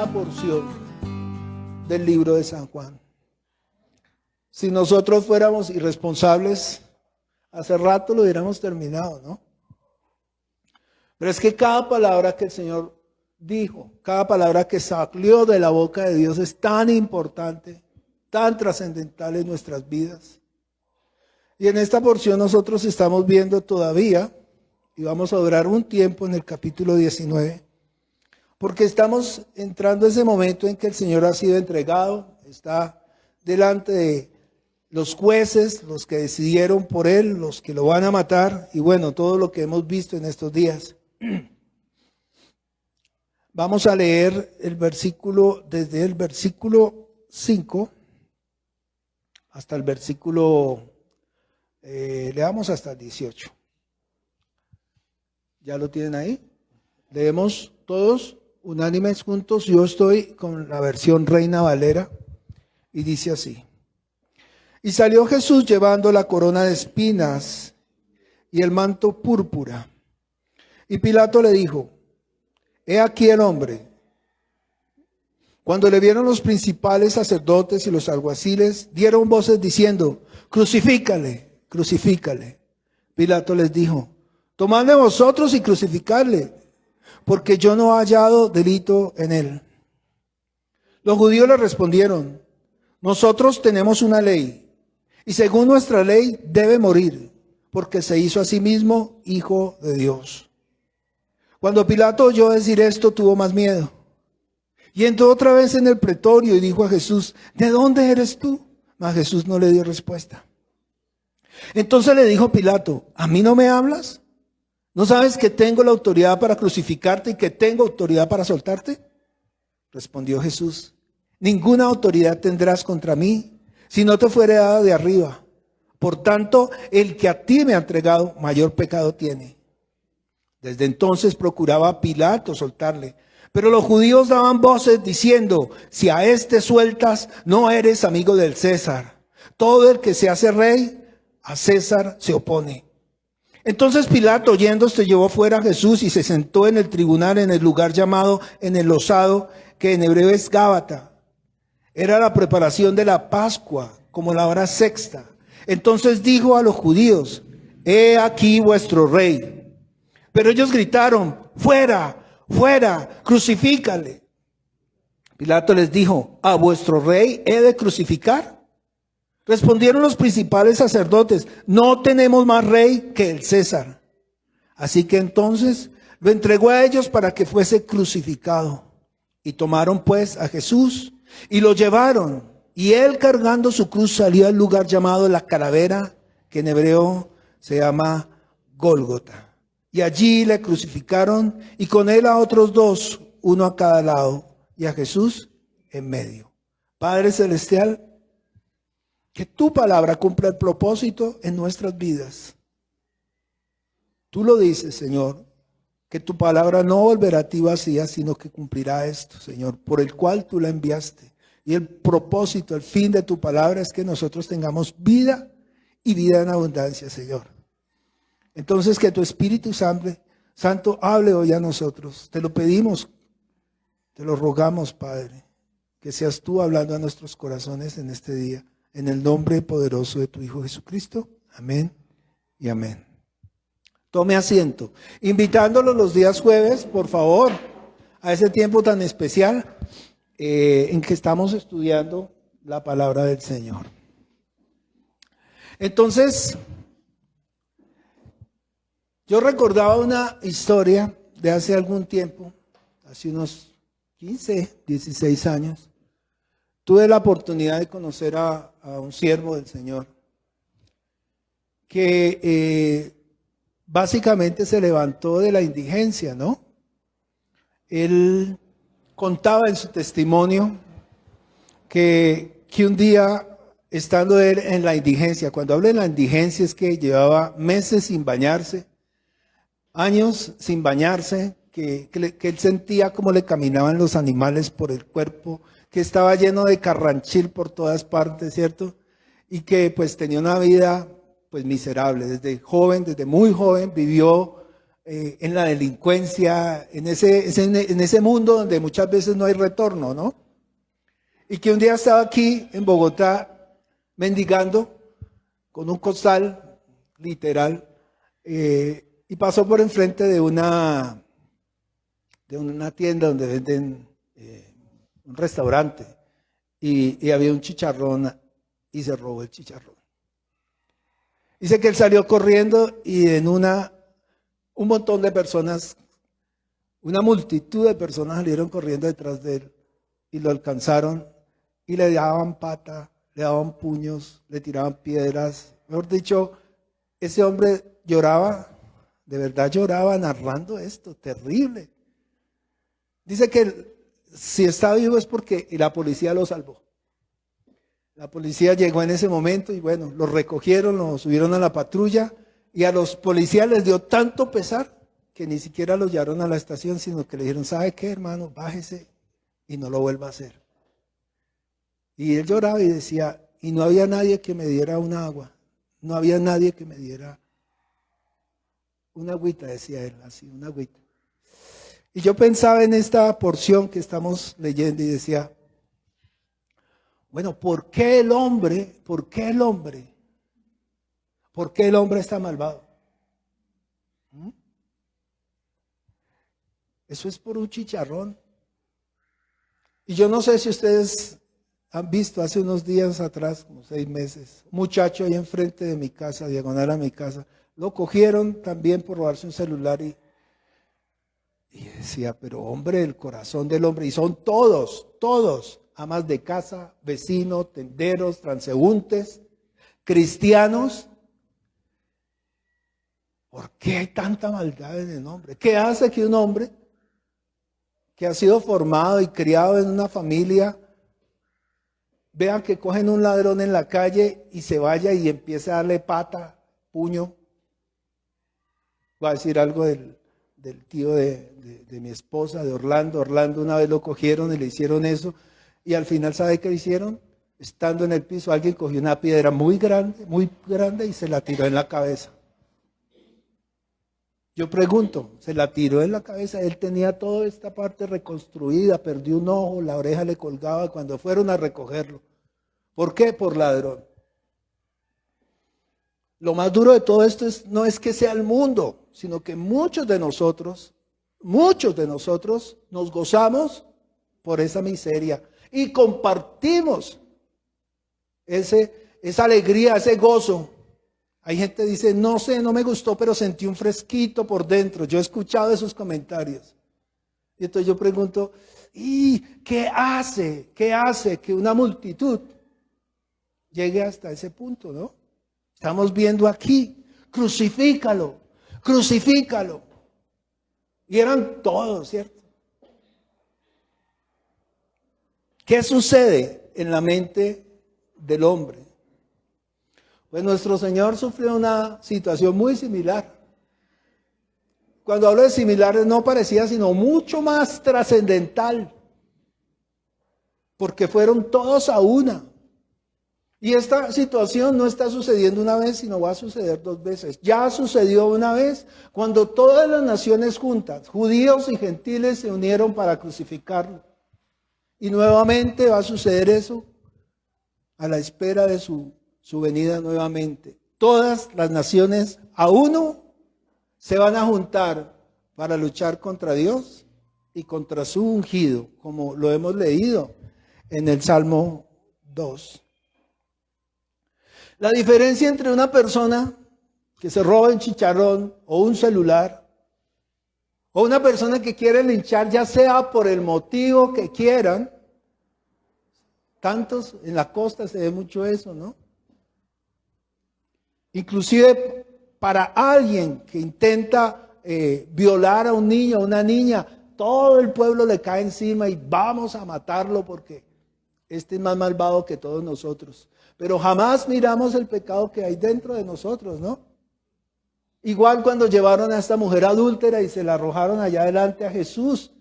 cada porción del libro de San Juan. Si nosotros fuéramos irresponsables, hace rato lo hubiéramos terminado, ¿no? Pero es que cada palabra que el Señor dijo, cada palabra que salió de la boca de Dios es tan importante, tan trascendental en nuestras vidas. Y en esta porción nosotros estamos viendo todavía, y vamos a durar un tiempo en el capítulo 19, porque estamos entrando a ese momento en que el Señor ha sido entregado, está delante de los jueces, los que decidieron por Él, los que lo van a matar, y bueno, todo lo que hemos visto en estos días. Vamos a leer el versículo, desde el versículo 5 hasta el versículo, leamos hasta el 18. ¿Ya lo tienen ahí? Leemos todos unánimes juntos. Yo estoy con la versión Reina Valera y dice así. Y salió Jesús llevando la corona de espinas y el manto púrpura. Y Pilato le dijo, he aquí el hombre. Cuando le vieron los principales sacerdotes y los alguaciles, dieron voces diciendo, crucifícale, crucifícale. Pilato les dijo, tomadle vosotros y crucificadle, porque yo no he hallado delito en él. Los judíos le respondieron, nosotros tenemos una ley, y según nuestra ley debe morir, porque se hizo a sí mismo hijo de Dios. Cuando Pilato oyó decir esto, tuvo más miedo. Y entró otra vez en el pretorio y dijo a Jesús, ¿de dónde eres tú? Mas Jesús no le dio respuesta. Entonces le dijo Pilato, ¿a mí no me hablas? ¿No sabes que tengo la autoridad para crucificarte y que tengo autoridad para soltarte? Respondió Jesús, ninguna autoridad tendrás contra mí, si no te fuere dada de arriba. Por tanto, el que a ti me ha entregado, mayor pecado tiene. Desde entonces procuraba Pilato soltarle, pero los judíos daban voces diciendo, si a este sueltas, no eres amigo del César. Todo el que se hace rey, a César se opone. Entonces Pilato, oyendo esto, llevó fuera a Jesús y se sentó en el tribunal en el lugar llamado en el losado, que en hebreo es Gábata. Era la preparación de la Pascua, como la hora sexta. Entonces dijo a los judíos, he aquí vuestro rey. Pero ellos gritaron, fuera, fuera, crucifícale. Pilato les dijo, ¿a vuestro rey he de crucificar? Respondieron los principales sacerdotes, no tenemos más rey que el César. Así que entonces lo entregó a ellos para que fuese crucificado. Y tomaron pues a Jesús y lo llevaron. Y él cargando su cruz salió al lugar llamado la Calavera, que en hebreo se llama Gólgota. Y allí le crucificaron y con él a otros dos, uno a cada lado, y a Jesús en medio. Padre Celestial, que tu palabra cumpla el propósito en nuestras vidas. Tú lo dices, Señor, que tu palabra no volverá a ti vacía, sino que cumplirá esto, Señor, por el cual tú la enviaste. Y el propósito, el fin de tu palabra es que nosotros tengamos vida y vida en abundancia, Señor. Entonces que tu Espíritu Santo hable hoy a nosotros. Te lo pedimos, te lo rogamos, Padre, que seas tú hablando a nuestros corazones en este día. En el nombre poderoso de tu Hijo Jesucristo. Amén y amén. Tome asiento. Invitándolo los días jueves, por favor, a ese tiempo tan especial en que estamos estudiando la palabra del Señor. Entonces, yo recordaba una historia de hace algún tiempo, hace unos 15, 16 años. Tuve la oportunidad de conocer a un siervo del Señor que básicamente se levantó de la indigencia, ¿no? Él contaba en su testimonio que un día, estando él en la indigencia, cuando hablo de la indigencia es que llevaba meses sin bañarse, años sin bañarse, que él sentía como le caminaban los animales por el cuerpo, que estaba lleno de carranchil por todas partes, ¿cierto? Y que pues tenía una vida pues miserable. Desde joven, desde muy joven, vivió en la delincuencia, en ese mundo donde muchas veces no hay retorno, ¿no? Y que un día estaba aquí en Bogotá mendigando con un costal literal y pasó por enfrente de una tienda donde venden un restaurante y había un chicharrón y se robó el chicharrón. Dice que él salió corriendo y un montón de personas, una multitud de personas salieron corriendo detrás de él y lo alcanzaron y le daban pata, le daban puños, le tiraban piedras. Mejor dicho, ese hombre lloraba, de verdad lloraba narrando esto, terrible. Dice que si está vivo es porque la policía lo salvó. La policía llegó en ese momento y bueno, lo recogieron, lo subieron a la patrulla y a los policías les dio tanto pesar que ni siquiera lo llevaron a la estación, sino que le dijeron, ¿sabe qué, hermano? Bájese y no lo vuelva a hacer. Y él lloraba y decía, y no había nadie que me diera un agua, no había nadie que me diera una agüita, decía él, así, una agüita. Y yo pensaba en esta porción que estamos leyendo y decía, bueno, ¿por qué el hombre está malvado? Eso es por un chicharrón. Y yo no sé si ustedes han visto hace unos días atrás, como 6 meses, un muchacho ahí enfrente de mi casa, diagonal a mi casa, lo cogieron también por robarse un celular y decía, pero hombre, el corazón del hombre, y son todos, amas de casa, vecinos, tenderos, transeúntes, cristianos. ¿Por qué hay tanta maldad en el hombre? ¿Qué hace que un hombre que ha sido formado y criado en una familia vea que cogen un ladrón en la calle y se vaya y empiece a darle pata, puño? Voy a decir algo del tío de mi esposa, de Orlando. Orlando una vez lo cogieron y le hicieron eso. Y al final, ¿sabe qué hicieron? Estando en el piso, alguien cogió una piedra muy grande y se la tiró en la cabeza. Yo pregunto, se la tiró en la cabeza, él tenía toda esta parte reconstruida, perdió un ojo, la oreja le colgaba cuando fueron a recogerlo. ¿Por qué? Por ladrón. Lo más duro de todo esto no es que sea el mundo, sino que muchos de nosotros nos gozamos por esa miseria y compartimos esa alegría, ese gozo. Hay gente que dice, no sé, no me gustó, pero sentí un fresquito por dentro. Yo he escuchado esos comentarios. Y entonces yo pregunto, ¿y qué hace que una multitud llegue hasta ese punto, no? Estamos viendo aquí, crucifícalo. Y eran todos, ¿cierto? ¿Qué sucede en la mente del hombre? Pues nuestro Señor sufrió una situación muy similar. Cuando hablo de similares no parecía sino mucho más trascendental, porque fueron todos a una. Y esta situación no está sucediendo una vez, sino va a suceder 2 veces. Ya sucedió una vez cuando todas las naciones juntas, judíos y gentiles, se unieron para crucificarlo. Y nuevamente va a suceder eso a la espera de su venida nuevamente. Todas las naciones a uno se van a juntar para luchar contra Dios y contra su ungido, como lo hemos leído en el Salmo 2. La diferencia entre una persona que se roba un chicharrón o un celular, o una persona que quiere linchar, ya sea por el motivo que quieran, tantos en la costa se ve mucho eso, ¿no? Inclusive para alguien que intenta violar a un niño o una niña, todo el pueblo le cae encima y vamos a matarlo porque este es más malvado que todos nosotros. Pero jamás miramos el pecado que hay dentro de nosotros, ¿no? Igual cuando llevaron a esta mujer adúltera y se la arrojaron allá delante a Jesús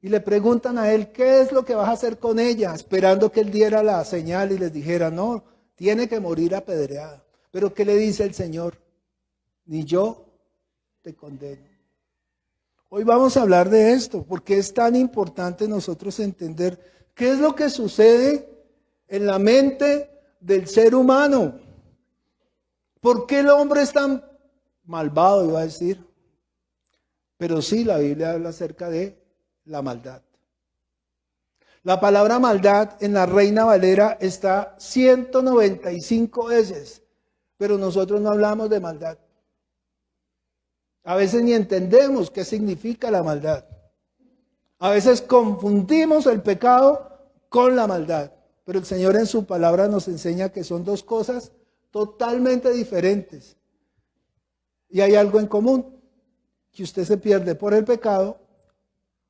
y le preguntan a él, ¿qué es lo que vas a hacer con ella? Esperando que él diera la señal y les dijera, no, tiene que morir apedreada. Pero ¿qué le dice el Señor? Ni yo te condeno. Hoy vamos a hablar de esto, porque es tan importante nosotros entender qué es lo que sucede en la mente del ser humano. ¿Por qué el hombre es tan malvado, iba a decir? Pero sí, la Biblia habla acerca de la maldad. La palabra maldad en la Reina Valera está 195 veces, pero nosotros no hablamos de maldad. A veces ni entendemos qué significa la maldad. A veces confundimos el pecado con la maldad. Pero el Señor en su palabra nos enseña que son dos cosas totalmente diferentes. Y hay algo en común, que usted se pierde por el pecado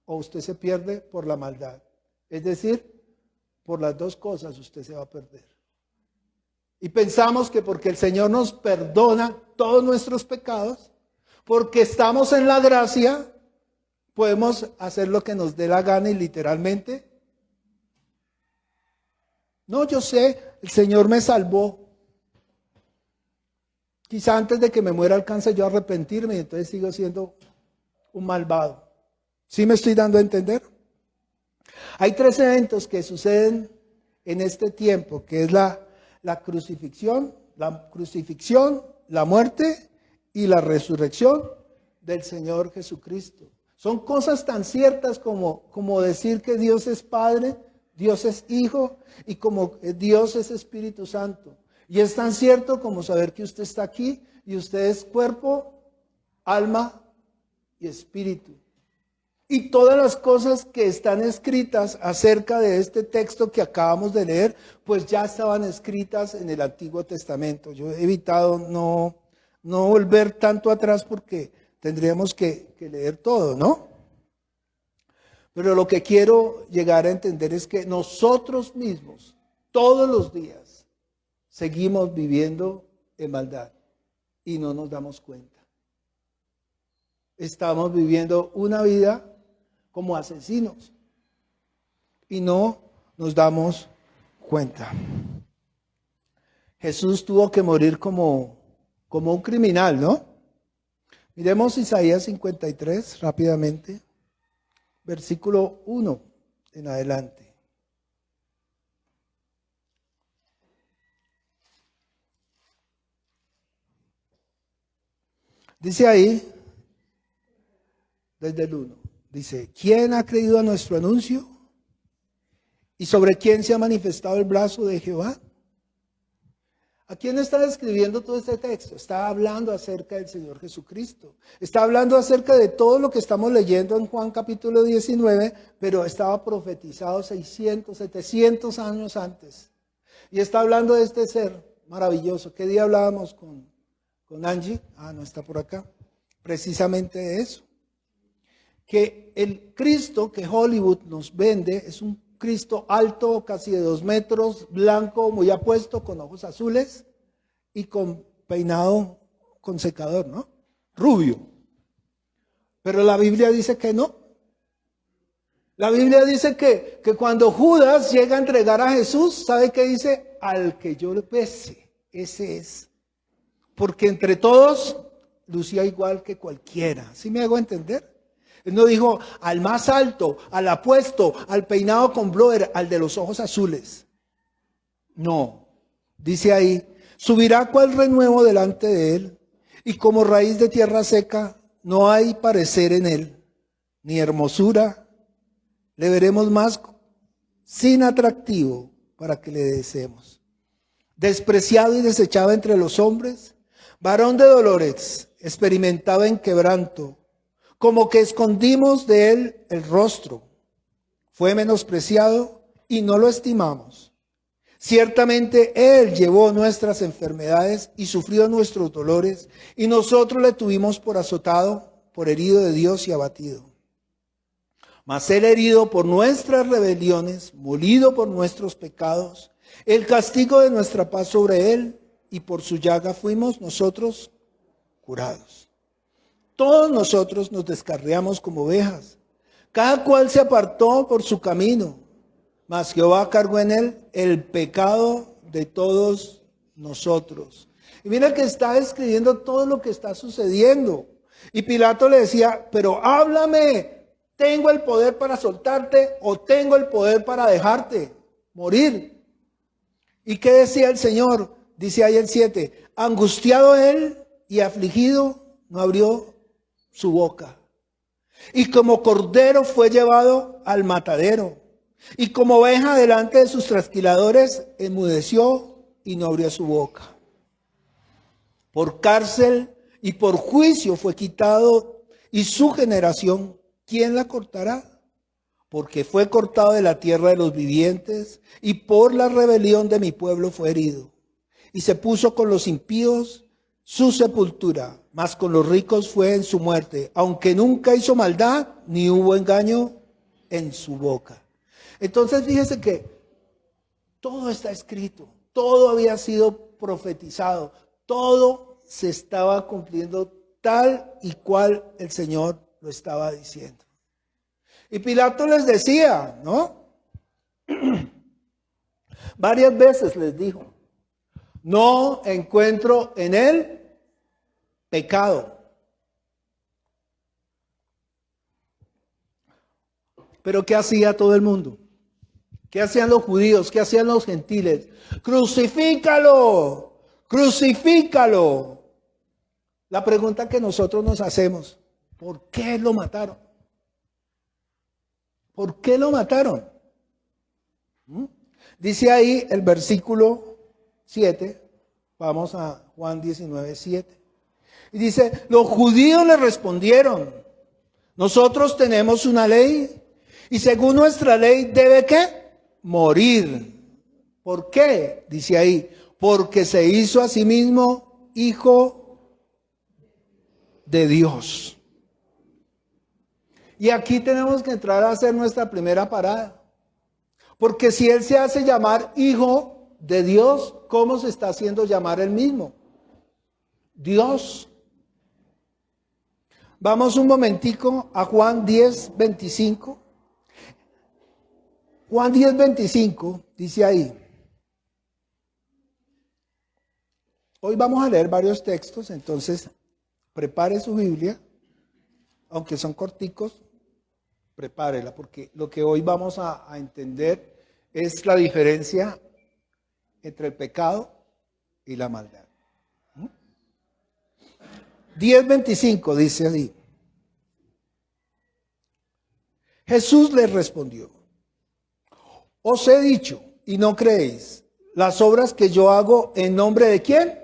o usted se pierde por la maldad. Es decir, por las dos cosas usted se va a perder. Y pensamos que porque el Señor nos perdona todos nuestros pecados, porque estamos en la gracia, podemos hacer lo que nos dé la gana y literalmente. No, yo sé, el Señor me salvó. Quizá antes de que me muera alcance yo a arrepentirme y entonces sigo siendo un malvado. ¿Sí me estoy dando a entender? Hay 3 eventos que suceden en este tiempo, que es la crucifixión, la muerte y la resurrección del Señor Jesucristo. Son cosas tan ciertas como decir que Dios es Padre, Dios es Hijo y como Dios es Espíritu Santo. Y es tan cierto como saber que usted está aquí y usted es cuerpo, alma y espíritu. Y todas las cosas que están escritas acerca de este texto que acabamos de leer, pues ya estaban escritas en el Antiguo Testamento. Yo he evitado no volver tanto atrás porque tendríamos que leer todo, ¿no? Pero lo que quiero llegar a entender es que nosotros mismos, todos los días, seguimos viviendo en maldad y no nos damos cuenta. Estamos viviendo una vida como asesinos y no nos damos cuenta. Jesús tuvo que morir como un criminal, ¿no? Miremos Isaías 53 rápidamente, versículo 1 en adelante. Dice ahí, desde el 1, dice, ¿quién ha creído a nuestro anuncio? ¿Y sobre quién se ha manifestado el brazo de Jehová? ¿A quién está describiendo todo este texto? Está hablando acerca del Señor Jesucristo. Está hablando acerca de todo lo que estamos leyendo en Juan capítulo 19, pero estaba profetizado 600, 700 años antes. Y está hablando de este ser maravilloso. ¿Qué día hablábamos con Angie? No está por acá. Precisamente de eso. Que el Cristo que Hollywood nos vende es un Cristo alto, casi de 2 metros, blanco, muy apuesto, con ojos azules y con peinado con secador, ¿no? Rubio. Pero la Biblia dice que no. La Biblia dice que cuando Judas llega a entregar a Jesús, ¿sabe qué dice? Al que yo le bese, ese es. Porque entre todos lucía igual que cualquiera. ¿Sí me hago entender? Él no dijo al más alto, al apuesto, al peinado con blower, al de los ojos azules. No, dice ahí, subirá cual renuevo delante de él, y como raíz de tierra seca, no hay parecer en él, ni hermosura. Le veremos más sin atractivo para que le deseemos. Despreciado y desechado entre los hombres, varón de dolores, experimentado en quebranto, como que escondimos de él el rostro. Fue menospreciado y no lo estimamos. Ciertamente él llevó nuestras enfermedades y sufrió nuestros dolores, y nosotros le tuvimos por azotado, por herido de Dios y abatido. Mas él herido por nuestras rebeliones, molido por nuestros pecados, el castigo de nuestra paz sobre él, y por su llaga fuimos nosotros curados. Todos nosotros nos descarriamos como ovejas, cada cual se apartó por su camino, mas Jehová cargó en él el pecado de todos nosotros. Y mira que está escribiendo todo lo que está sucediendo. Y Pilato le decía, pero háblame, ¿tengo el poder para soltarte o tengo el poder para dejarte morir? ¿Y qué decía el Señor? Dice ahí el 7, angustiado él y afligido, no abrió su boca. Y como cordero fue llevado al matadero. Y como oveja delante de sus trasquiladores, enmudeció y no abrió su boca. Por cárcel y por juicio fue quitado. Y su generación, ¿quién la cortará? Porque fue cortado de la tierra de los vivientes. Y por la rebelión de mi pueblo fue herido. Y se puso con los impíos su sepultura, mas con los ricos fue en su muerte, aunque nunca hizo maldad, ni hubo engaño en su boca. Entonces fíjese que todo está escrito, todo había sido profetizado, todo se estaba cumpliendo tal y cual el Señor lo estaba diciendo. Y Pilato les decía, ¿no? Varias veces les dijo, no encuentro en él pecado. Pero ¿qué hacía todo el mundo? ¿Qué hacían los judíos? ¿Qué hacían los gentiles? ¡Crucifícalo! ¡Crucifícalo! La pregunta que nosotros nos hacemos, ¿por qué lo mataron? ¿Por qué lo mataron? Dice ahí el versículo 7, vamos a Juan 19, 7. Y dice, los judíos le respondieron, nosotros tenemos una ley y según nuestra ley debe ¿qué? Morir. ¿Por qué? Dice ahí, porque se hizo a sí mismo hijo de Dios. Y aquí tenemos que entrar a hacer nuestra primera parada. Porque si él se hace llamar hijo de Dios, ¿cómo se está haciendo llamar él mismo? Dios. Vamos un momentico a Juan 10, 25. Juan 10, 25 dice ahí. Hoy vamos a leer varios textos, entonces prepare su Biblia, aunque son corticos, prepárela, porque lo que hoy vamos a entender es la diferencia entre el pecado y la maldad. 10:25 dice así. Jesús les respondió, os he dicho y no creéis las obras que yo hago en nombre de ¿quién?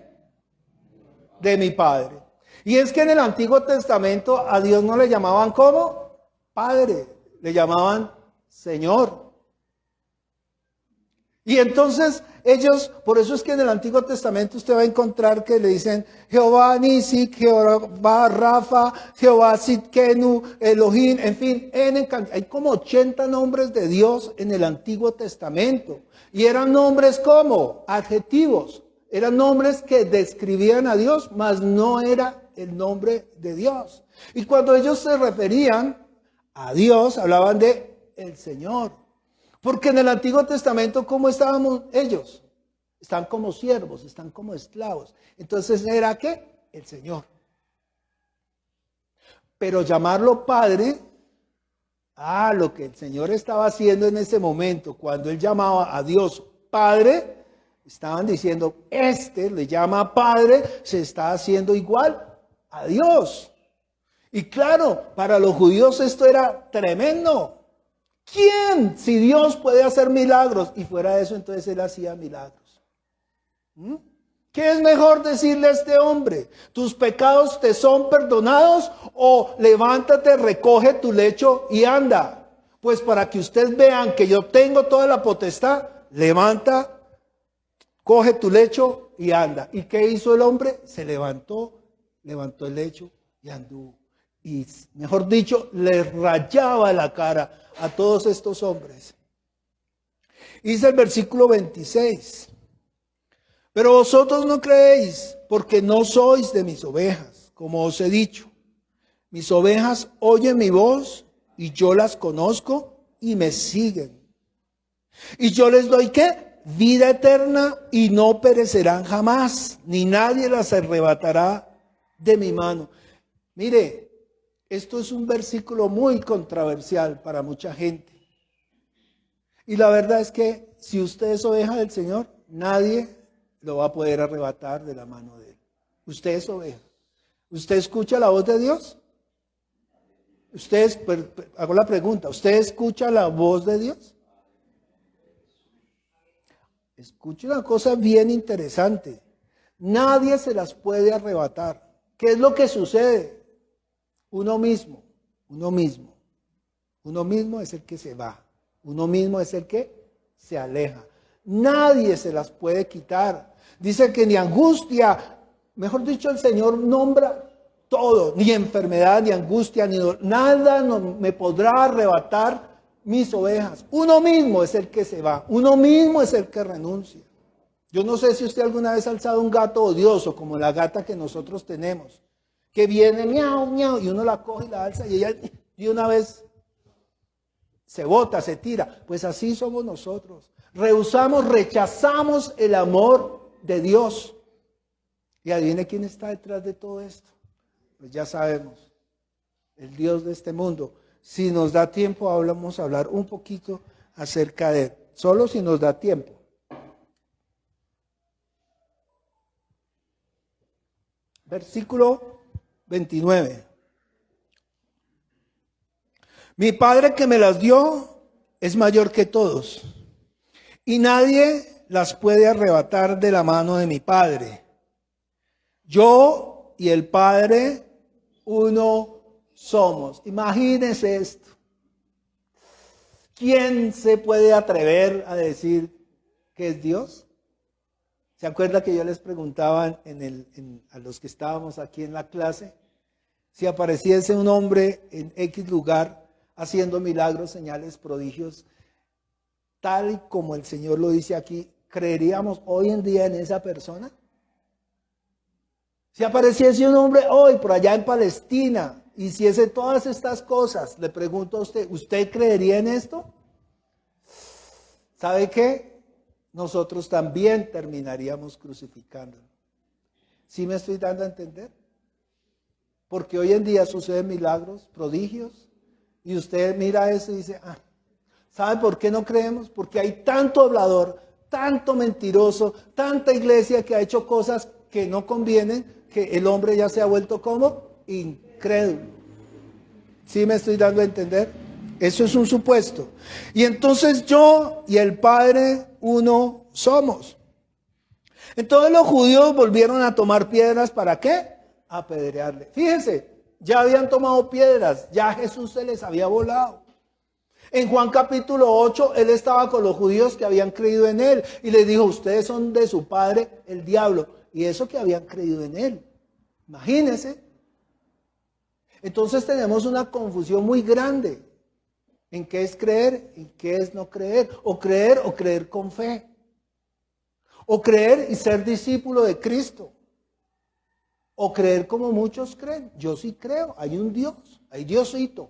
De mi Padre. Y es que en el Antiguo Testamento a Dios no le llamaban ¿cómo? Padre, le llamaban Señor. Y entonces ellos, por eso es que en el Antiguo Testamento usted va a encontrar que le dicen Jehová Nisi, Jehová Rafa, Jehová Sidkenu, Elohim, en fin, hay como 80 nombres de Dios en el Antiguo Testamento. Y eran nombres como adjetivos, eran nombres que describían a Dios, mas no era el nombre de Dios. Y cuando ellos se referían a Dios, hablaban de el Señor. Porque en el Antiguo Testamento, ¿cómo estábamos ellos? Están como siervos, están como esclavos. Entonces, ¿era qué? El Señor. Pero llamarlo Padre, lo que el Señor estaba haciendo en ese momento, cuando Él llamaba a Dios Padre, estaban diciendo, le llama Padre, se está haciendo igual a Dios. Y claro, para los judíos esto era tremendo. ¿Quién? Si Dios puede hacer milagros. Y fuera de eso, entonces Él hacía milagros. ¿Qué es mejor decirle a este hombre? ¿Tus pecados te son perdonados? O levántate, recoge tu lecho y anda. Pues para que ustedes vean que yo tengo toda la potestad, levanta, coge tu lecho y anda. ¿Y qué hizo el hombre? Se levantó el lecho y anduvo. Y mejor dicho, le rayaba la cara a todos estos hombres. Dice el versículo 26. Pero vosotros no creéis, porque no sois de mis ovejas, como os he dicho. Mis ovejas oyen mi voz, y yo las conozco, y me siguen. Y yo les doy, ¿qué? Vida eterna, y no perecerán jamás, ni nadie las arrebatará de mi mano. Mire, esto es un versículo muy controversial para mucha gente. Y la verdad es que si usted es oveja del Señor, nadie lo va a poder arrebatar de la mano de Él. Usted es oveja. ¿Usted escucha la voz de Dios? Hago la pregunta, ¿usted escucha la voz de Dios? Escuche una cosa bien interesante. Nadie se las puede arrebatar. ¿Qué es lo que sucede? Uno mismo es el que se va. Uno mismo es el que se aleja. Nadie se las puede quitar. Dice que ni angustia, mejor dicho, el Señor nombra todo, ni enfermedad, ni angustia, ni dolor. Nada me podrá arrebatar mis ovejas. Uno mismo es el que se va. Uno mismo es el que renuncia. Yo no sé si usted alguna vez ha alzado un gato odioso, como la gata que nosotros tenemos, que viene miau, miau, y uno la coge y la alza, y ella de una vez se bota, se tira. Pues así somos nosotros. Rechazamos el amor de Dios. Y adivine quién está detrás de todo esto. Pues ya sabemos, el Dios de este mundo. Si nos da tiempo, vamos a hablar un poquito acerca de él. Solo si nos da tiempo. Versículo 29. Mi Padre que me las dio es mayor que todos, y nadie las puede arrebatar de la mano de mi Padre. Yo y el Padre, uno somos. Imagínense esto. ¿Quién se puede atrever a decir que es Dios? ¿Se acuerda que yo les preguntaba a los que estábamos aquí en la clase? Si apareciese un hombre en X lugar haciendo milagros, señales, prodigios, tal y como el Señor lo dice aquí, ¿creeríamos hoy en día en esa persona? Si apareciese un hombre hoy por allá en Palestina, hiciese todas estas cosas, le pregunto a usted, ¿usted creería en esto? ¿Sabe qué? Nosotros también terminaríamos crucificándolo. ¿Sí me estoy dando a entender? Porque hoy en día suceden milagros, prodigios, y usted mira eso y dice, ¿sabe por qué no creemos? Porque hay tanto hablador, tanto mentiroso, tanta iglesia que ha hecho cosas que no convienen, que el hombre ya se ha vuelto como incrédulo. ¿Sí me estoy dando a entender? Eso es un supuesto. Y entonces yo y el Padre uno somos. Entonces los judíos volvieron a tomar piedras, ¿para qué? Apedrearle. Fíjense, ya habían tomado piedras, ya Jesús se les había volado. En Juan capítulo 8, él estaba con los judíos que habían creído en él y les dijo, ustedes son de su padre, el diablo. Y eso que habían creído en él. Imagínense. Entonces tenemos una confusión muy grande en qué es creer, en qué es no creer. O creer con fe. O creer y ser discípulo de Cristo. O creer como muchos creen. Yo sí creo, hay un Dios, hay Diosito.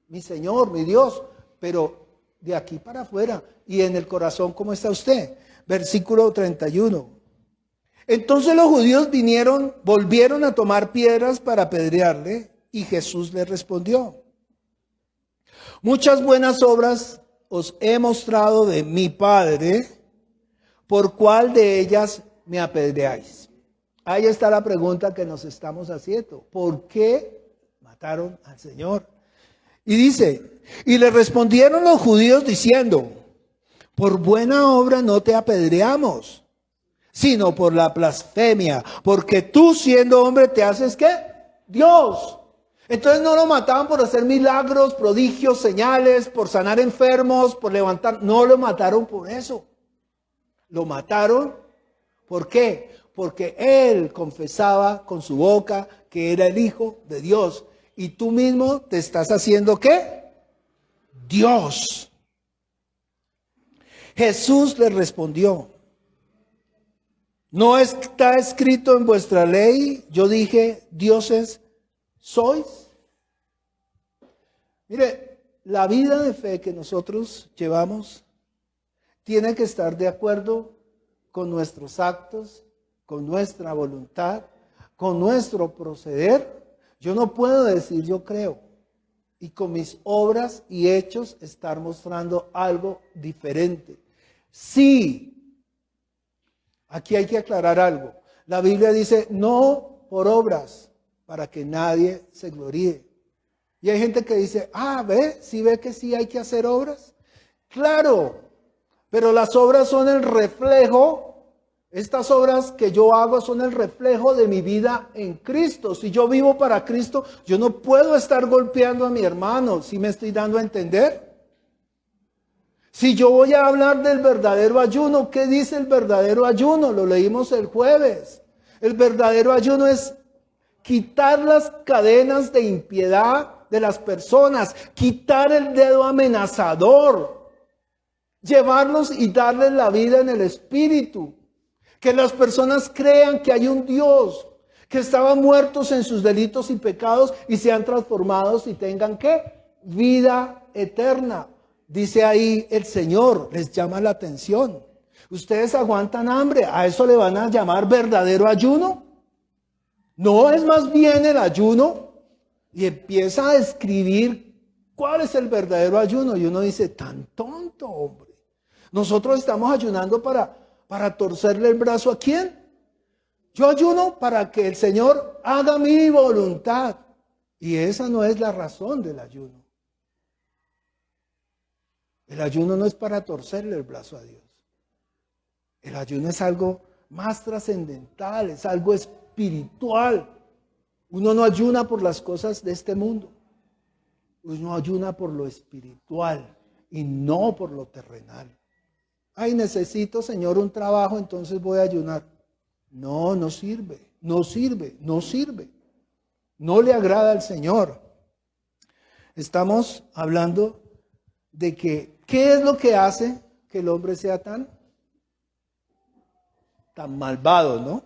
Mi Señor, mi Dios. Pero de aquí para afuera. Y en el corazón, ¿cómo está usted? Versículo 31. Entonces los judíos volvieron a tomar piedras para apedrearle, y Jesús les respondió: muchas buenas obras os he mostrado de mi Padre, ¿por cuál de ellas me apedreáis? Ahí está la pregunta que nos estamos haciendo. ¿Por qué mataron al Señor? Y dice, y le respondieron los judíos diciendo, por buena obra no te apedreamos, sino por la blasfemia, porque tú siendo hombre te haces ¿qué? Dios. Entonces no lo mataban por hacer milagros, prodigios, señales, por sanar enfermos, por levantar. No lo mataron por eso. Lo mataron, ¿por qué? Porque él confesaba con su boca que era el Hijo de Dios. Y tú mismo te estás haciendo ¿qué? Dios. Jesús le respondió, ¿no está escrito en vuestra ley? Yo dije, dioses sois. Mire, la vida de fe que nosotros llevamos tiene que estar de acuerdo con nuestros actos, con nuestra voluntad, con nuestro proceder. Yo no puedo decir yo creo y con mis obras y hechos estar mostrando algo diferente. Sí, aquí hay que aclarar algo. La Biblia dice no por obras para que nadie se gloríe. Y hay gente que dice, ¿ve? ¿Sí ve que sí hay que hacer obras? Claro, pero las obras son el reflejo. Estas obras que yo hago son el reflejo de mi vida en Cristo. Si yo vivo para Cristo, yo no puedo estar golpeando a mi hermano. ¿Sí me estoy dando a entender? Si yo voy a hablar del verdadero ayuno, ¿qué dice el verdadero ayuno? Lo leímos el jueves. El verdadero ayuno es quitar las cadenas de impiedad de las personas, quitar el dedo amenazador, llevarlos y darles la vida en el Espíritu. Que las personas crean que hay un Dios, que estaban muertos en sus delitos y pecados y sean transformados y tengan ¿qué? Vida eterna. Dice ahí el Señor, les llama la atención. Ustedes aguantan hambre, ¿a eso le van a llamar verdadero ayuno? No, es más bien el ayuno. Y empieza a describir cuál es el verdadero ayuno. Y uno dice, tan tonto, hombre. Nosotros estamos ayunando para torcerle el brazo ¿a quién? Yo ayuno para que el Señor haga mi voluntad. Y esa no es la razón del ayuno. El ayuno no es para torcerle el brazo a Dios. El ayuno es algo más trascendental, es algo espiritual. Uno no ayuna por las cosas de este mundo. Uno ayuna por lo espiritual y no por lo terrenal. Ay, necesito, Señor, un trabajo, entonces voy a ayunar. No, no sirve, no sirve, no sirve. No le agrada al Señor. Estamos hablando de que, ¿qué es lo que hace que el hombre sea tan malvado, no?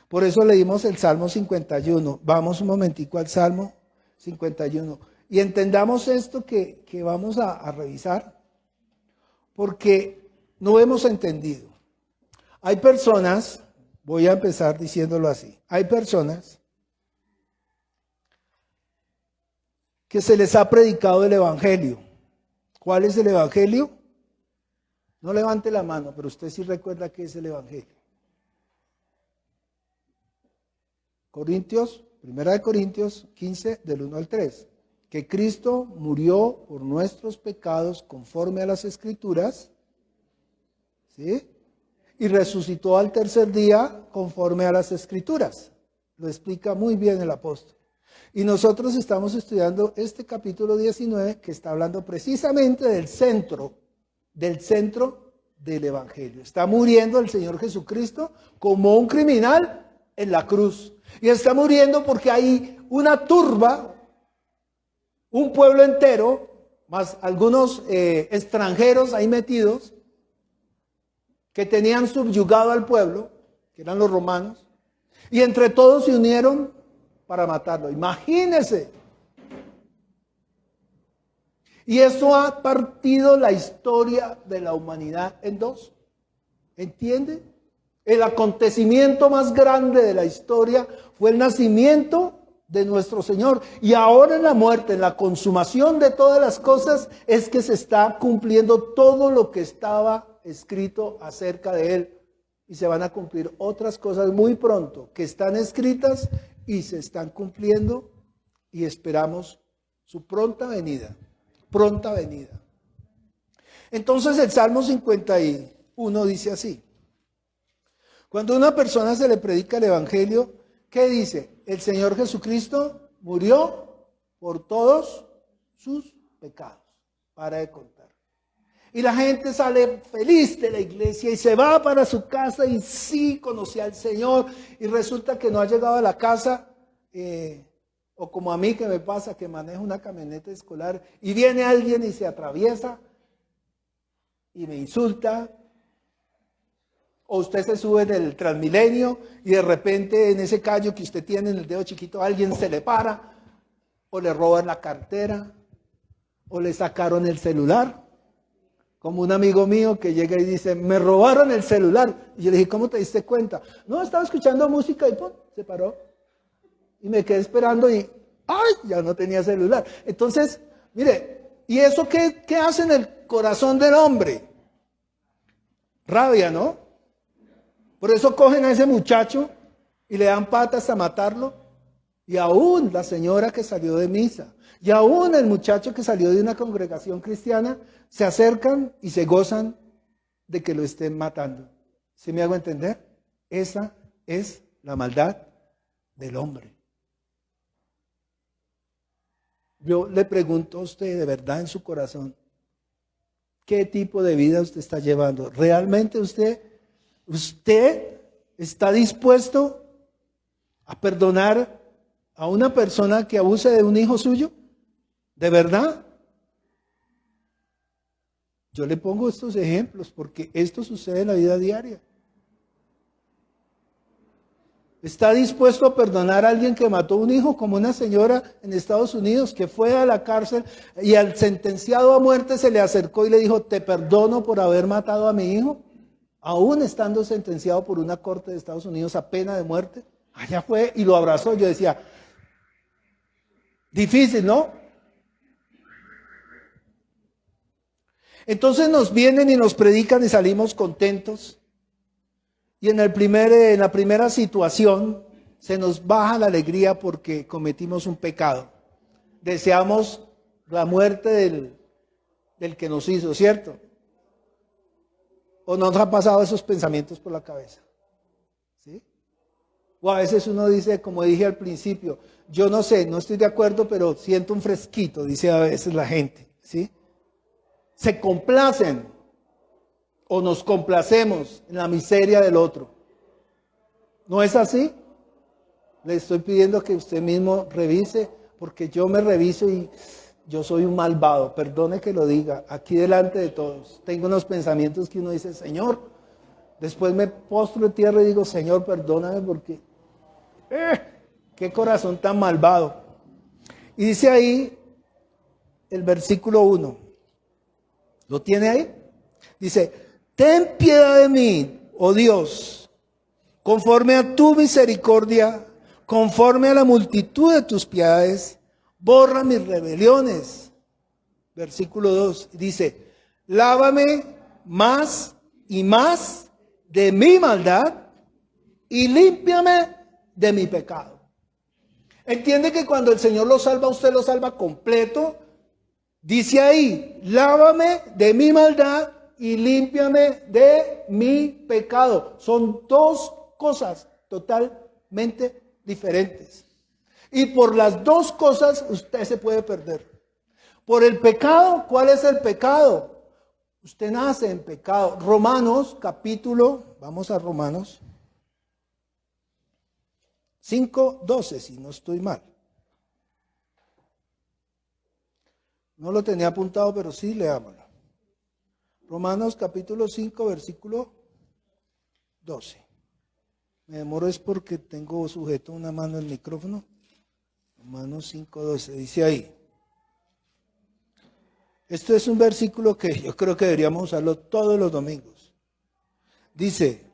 Por eso leímos el Salmo 51. Vamos un momentico al Salmo 51. Y entendamos esto que vamos a revisar, porque no hemos entendido. Hay personas, voy a empezar diciéndolo así, hay personas que se les ha predicado el Evangelio. ¿Cuál es el Evangelio? No levante la mano, pero usted sí recuerda qué es el Evangelio. Primera de Corintios 15, del 1 al 3. Que Cristo murió por nuestros pecados conforme a las Escrituras, ¿sí? Y resucitó al tercer día conforme a las Escrituras. Lo explica muy bien el apóstol. Y nosotros estamos estudiando este capítulo 19 que está hablando precisamente del centro del Evangelio. Está muriendo el Señor Jesucristo como un criminal en la cruz. Y está muriendo porque hay una turba, un pueblo entero, más algunos extranjeros ahí metidos, que tenían subyugado al pueblo, que eran los romanos, y entre todos se unieron para matarlo. Imagínense. Y eso ha partido la historia de la humanidad en dos. ¿Entiende? El acontecimiento más grande de la historia fue el nacimiento de nuestro Señor. Y ahora en la muerte, en la consumación de todas las cosas, es que se está cumpliendo todo lo que estaba escrito acerca de Él. Y se van a cumplir otras cosas muy pronto que están escritas y se están cumpliendo y esperamos su pronta venida. Pronta venida. Entonces el Salmo 51 dice así. Cuando a una persona se le predica el Evangelio, ¿qué dice? El Señor Jesucristo murió por todos sus pecados. Para de contar. Y la gente sale feliz de la iglesia y se va para su casa y sí conoce al Señor. Y resulta que no ha llegado a la casa, o como a mí que me pasa, que manejo una camioneta escolar y viene alguien y se atraviesa y me insulta. O usted se sube en el Transmilenio y de repente en ese callo que usted tiene en el dedo chiquito alguien se le para, o le roban la cartera, o le sacaron el celular. Como un amigo mío que llega y dice, me robaron el celular. Y yo le dije, ¿cómo te diste cuenta? No, estaba escuchando música y ¡pum! Se paró. Y me quedé esperando y ¡Ay! Ya no tenía celular. Entonces, mire, ¿y eso qué hace en el corazón del hombre? Rabia, ¿no? Por eso cogen a ese muchacho y le dan patas hasta matarlo. Y aún la señora que salió de misa, y aún el muchacho que salió de una congregación cristiana, se acercan y se gozan de que lo estén matando. ¿Sí me hago entender? Esa es la maldad del hombre. Yo le pregunto a usted de verdad en su corazón, ¿qué tipo de vida usted está llevando? ¿Realmente usted está dispuesto a perdonar a una persona que abuse de un hijo suyo? ¿De verdad? Yo le pongo estos ejemplos porque esto sucede en la vida diaria. ¿Está dispuesto a perdonar a alguien que mató a un hijo, como una señora en Estados Unidos que fue a la cárcel y al sentenciado a muerte se le acercó y le dijo, te perdono por haber matado a mi hijo? Aún estando sentenciado por una corte de Estados Unidos a pena de muerte. Allá fue y lo abrazó. Yo decía, difícil, ¿no? Entonces nos vienen y nos predican y salimos contentos. Y en la primera situación se nos baja la alegría porque cometimos un pecado. Deseamos la muerte del que nos hizo, ¿cierto? ¿O nos ha pasado esos pensamientos por la cabeza? ¿Sí? O a veces uno dice, como dije al principio, yo no sé, no estoy de acuerdo, pero siento un fresquito, dice a veces la gente, ¿sí? Se complacen o nos complacemos en la miseria del otro. ¿No es así? Le estoy pidiendo que usted mismo revise, porque yo me reviso y yo soy un malvado, perdone que lo diga, aquí delante de todos. Tengo unos pensamientos que uno dice, Señor, después me postro en tierra y digo, Señor, perdóname porque, qué corazón tan malvado. Y dice ahí el versículo 1, ¿lo tiene ahí? Dice, ten piedad de mí, oh Dios, conforme a tu misericordia, conforme a la multitud de tus piedades, borra mis rebeliones. Versículo 2 dice, lávame más y más de mi maldad y límpiame de mi pecado. Entiende que cuando el Señor lo salva, usted lo salva completo. Dice ahí, lávame de mi maldad y límpiame de mi pecado. Son dos cosas totalmente diferentes. Y por las dos cosas usted se puede perder. Por el pecado, ¿cuál es el pecado? Usted nace en pecado. Romanos capítulo, vamos a Romanos 5:12, si no estoy mal. No lo tenía apuntado, pero sí leámoslo. Romanos capítulo 5, versículo 12. Me demoro es porque tengo sujeto una mano el micrófono. Romanos 5:12, dice ahí. Este es un versículo que yo creo que deberíamos usarlo todos los domingos. Dice,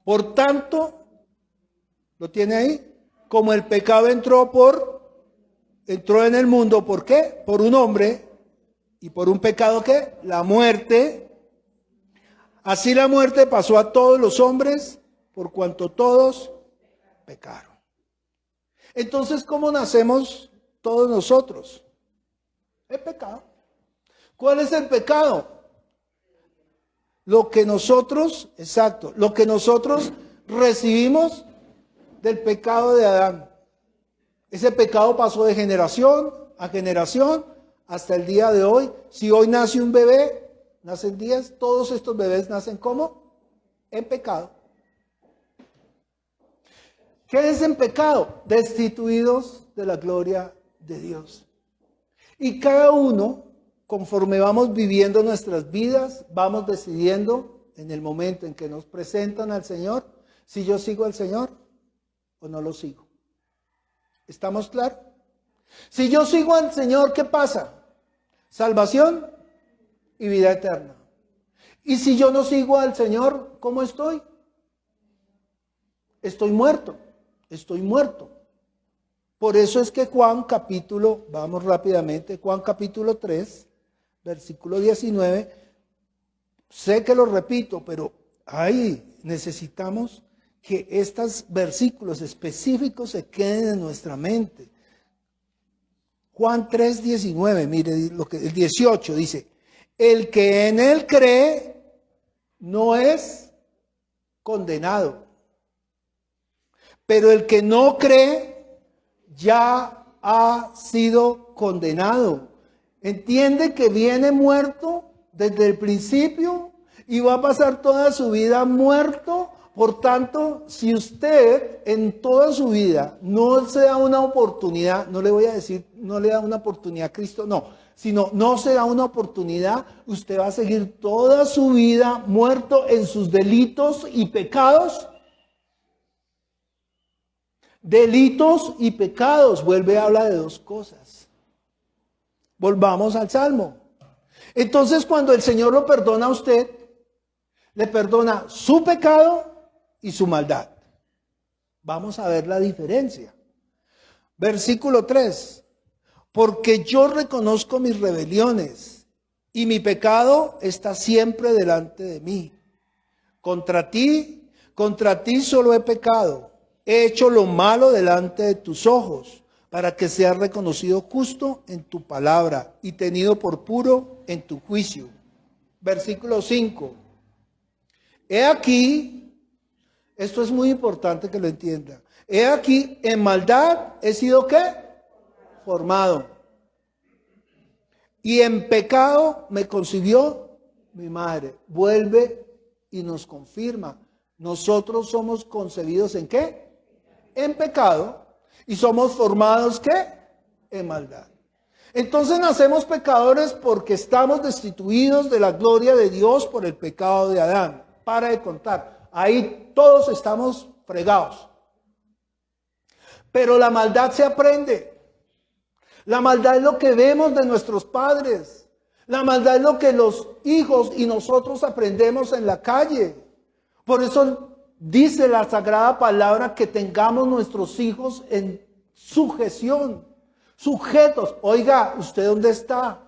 por tanto, ¿lo tiene ahí? Como el pecado entró en el mundo, ¿por qué? Por un hombre, y por un pecado, ¿qué? La muerte. Así la muerte pasó a todos los hombres, por cuanto todos pecaron. Entonces, ¿cómo nacemos todos nosotros? El pecado. ¿Cuál es el pecado? Lo que nosotros recibimos del pecado de Adán. Ese pecado pasó de generación a generación hasta el día de hoy. Si hoy nace un bebé, nacen 10, todos estos bebés nacen ¿cómo? En pecado. ¿Qué es en pecado? Destituidos de la gloria de Dios. Y cada uno, conforme vamos viviendo nuestras vidas, vamos decidiendo en el momento en que nos presentan al Señor, si yo sigo al Señor o no lo sigo. ¿Estamos claros? Si yo sigo al Señor, ¿qué pasa? Salvación y vida eterna. Y si yo no sigo al Señor, ¿cómo estoy? Estoy muerto. Por eso es que Juan capítulo, vamos rápidamente, Juan capítulo 3, versículo 19, sé que lo repito, pero ahí necesitamos que estos versículos específicos se queden en nuestra mente. Juan 3, 19, mire lo que el 18 dice, el que en él cree no es condenado, pero el que no cree ya ha sido condenado. Entiende que viene muerto desde el principio y va a pasar toda su vida muerto. Por tanto, si usted en toda su vida no se da una oportunidad, no le voy a decir, no le da una oportunidad a Cristo, no, sino no se da una oportunidad, usted va a seguir toda su vida muerto en sus delitos y pecados. Delitos y pecados, vuelve a hablar de dos cosas. Volvamos al Salmo. Entonces, cuando el Señor lo perdona a usted, le perdona su pecado y su maldad. Vamos a ver la diferencia. Versículo 3. Porque yo reconozco mis rebeliones y mi pecado está siempre delante de mí. Contra ti solo he pecado. He hecho lo malo delante de tus ojos, para que seas reconocido justo en tu palabra y tenido por puro en tu juicio. Versículo 5. He aquí, esto es muy importante que lo entienda. He aquí, en maldad he sido ¿qué? Formado. Y en pecado me concibió mi madre. Vuelve y nos confirma. Nosotros somos concebidos ¿en qué? En pecado. Y somos formados ¿qué? En maldad. Entonces nacemos pecadores porque estamos destituidos de la gloria de Dios por el pecado de Adán. Para de contar. Ahí todos estamos fregados. Pero la maldad se aprende. La maldad es lo que vemos de nuestros padres. La maldad es lo que los hijos y nosotros aprendemos en la calle. Por eso dice la Sagrada Palabra que tengamos nuestros hijos en sujeción, sujetos. Oiga, ¿usted dónde está?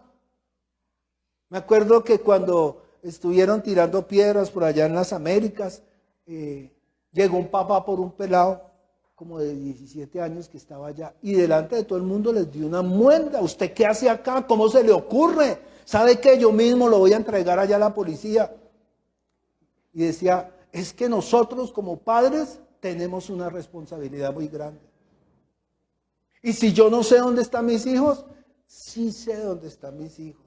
Me acuerdo que cuando estuvieron tirando piedras por allá en las Américas, llegó un papá por un pelado como de 17 años que estaba allá y delante de todo el mundo les dio una muenda. ¿Usted qué hace acá? ¿Cómo se le ocurre? ¿Sabe qué? Yo mismo lo voy a entregar allá a la policía. Y decía, es que nosotros como padres tenemos una responsabilidad muy grande. Y si yo no sé dónde están mis hijos, sí sé dónde están mis hijos.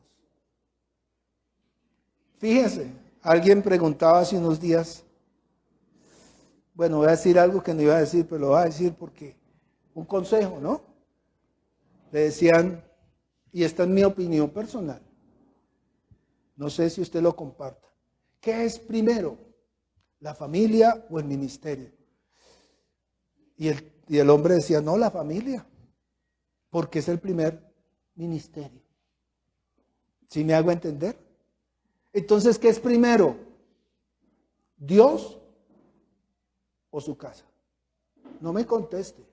Fíjense, alguien preguntaba hace unos días, bueno, voy a decir algo que no iba a decir, pero lo voy a decir porque un consejo, ¿no? Le decían, y esta es mi opinión personal, no sé si usted lo comparta, ¿qué es primero? ¿La familia o el ministerio? Y el hombre decía, no, la familia, porque es el primer ministerio. ¿Sí me hago entender? Entonces, ¿qué es primero? ¿Dios o su casa? No me conteste.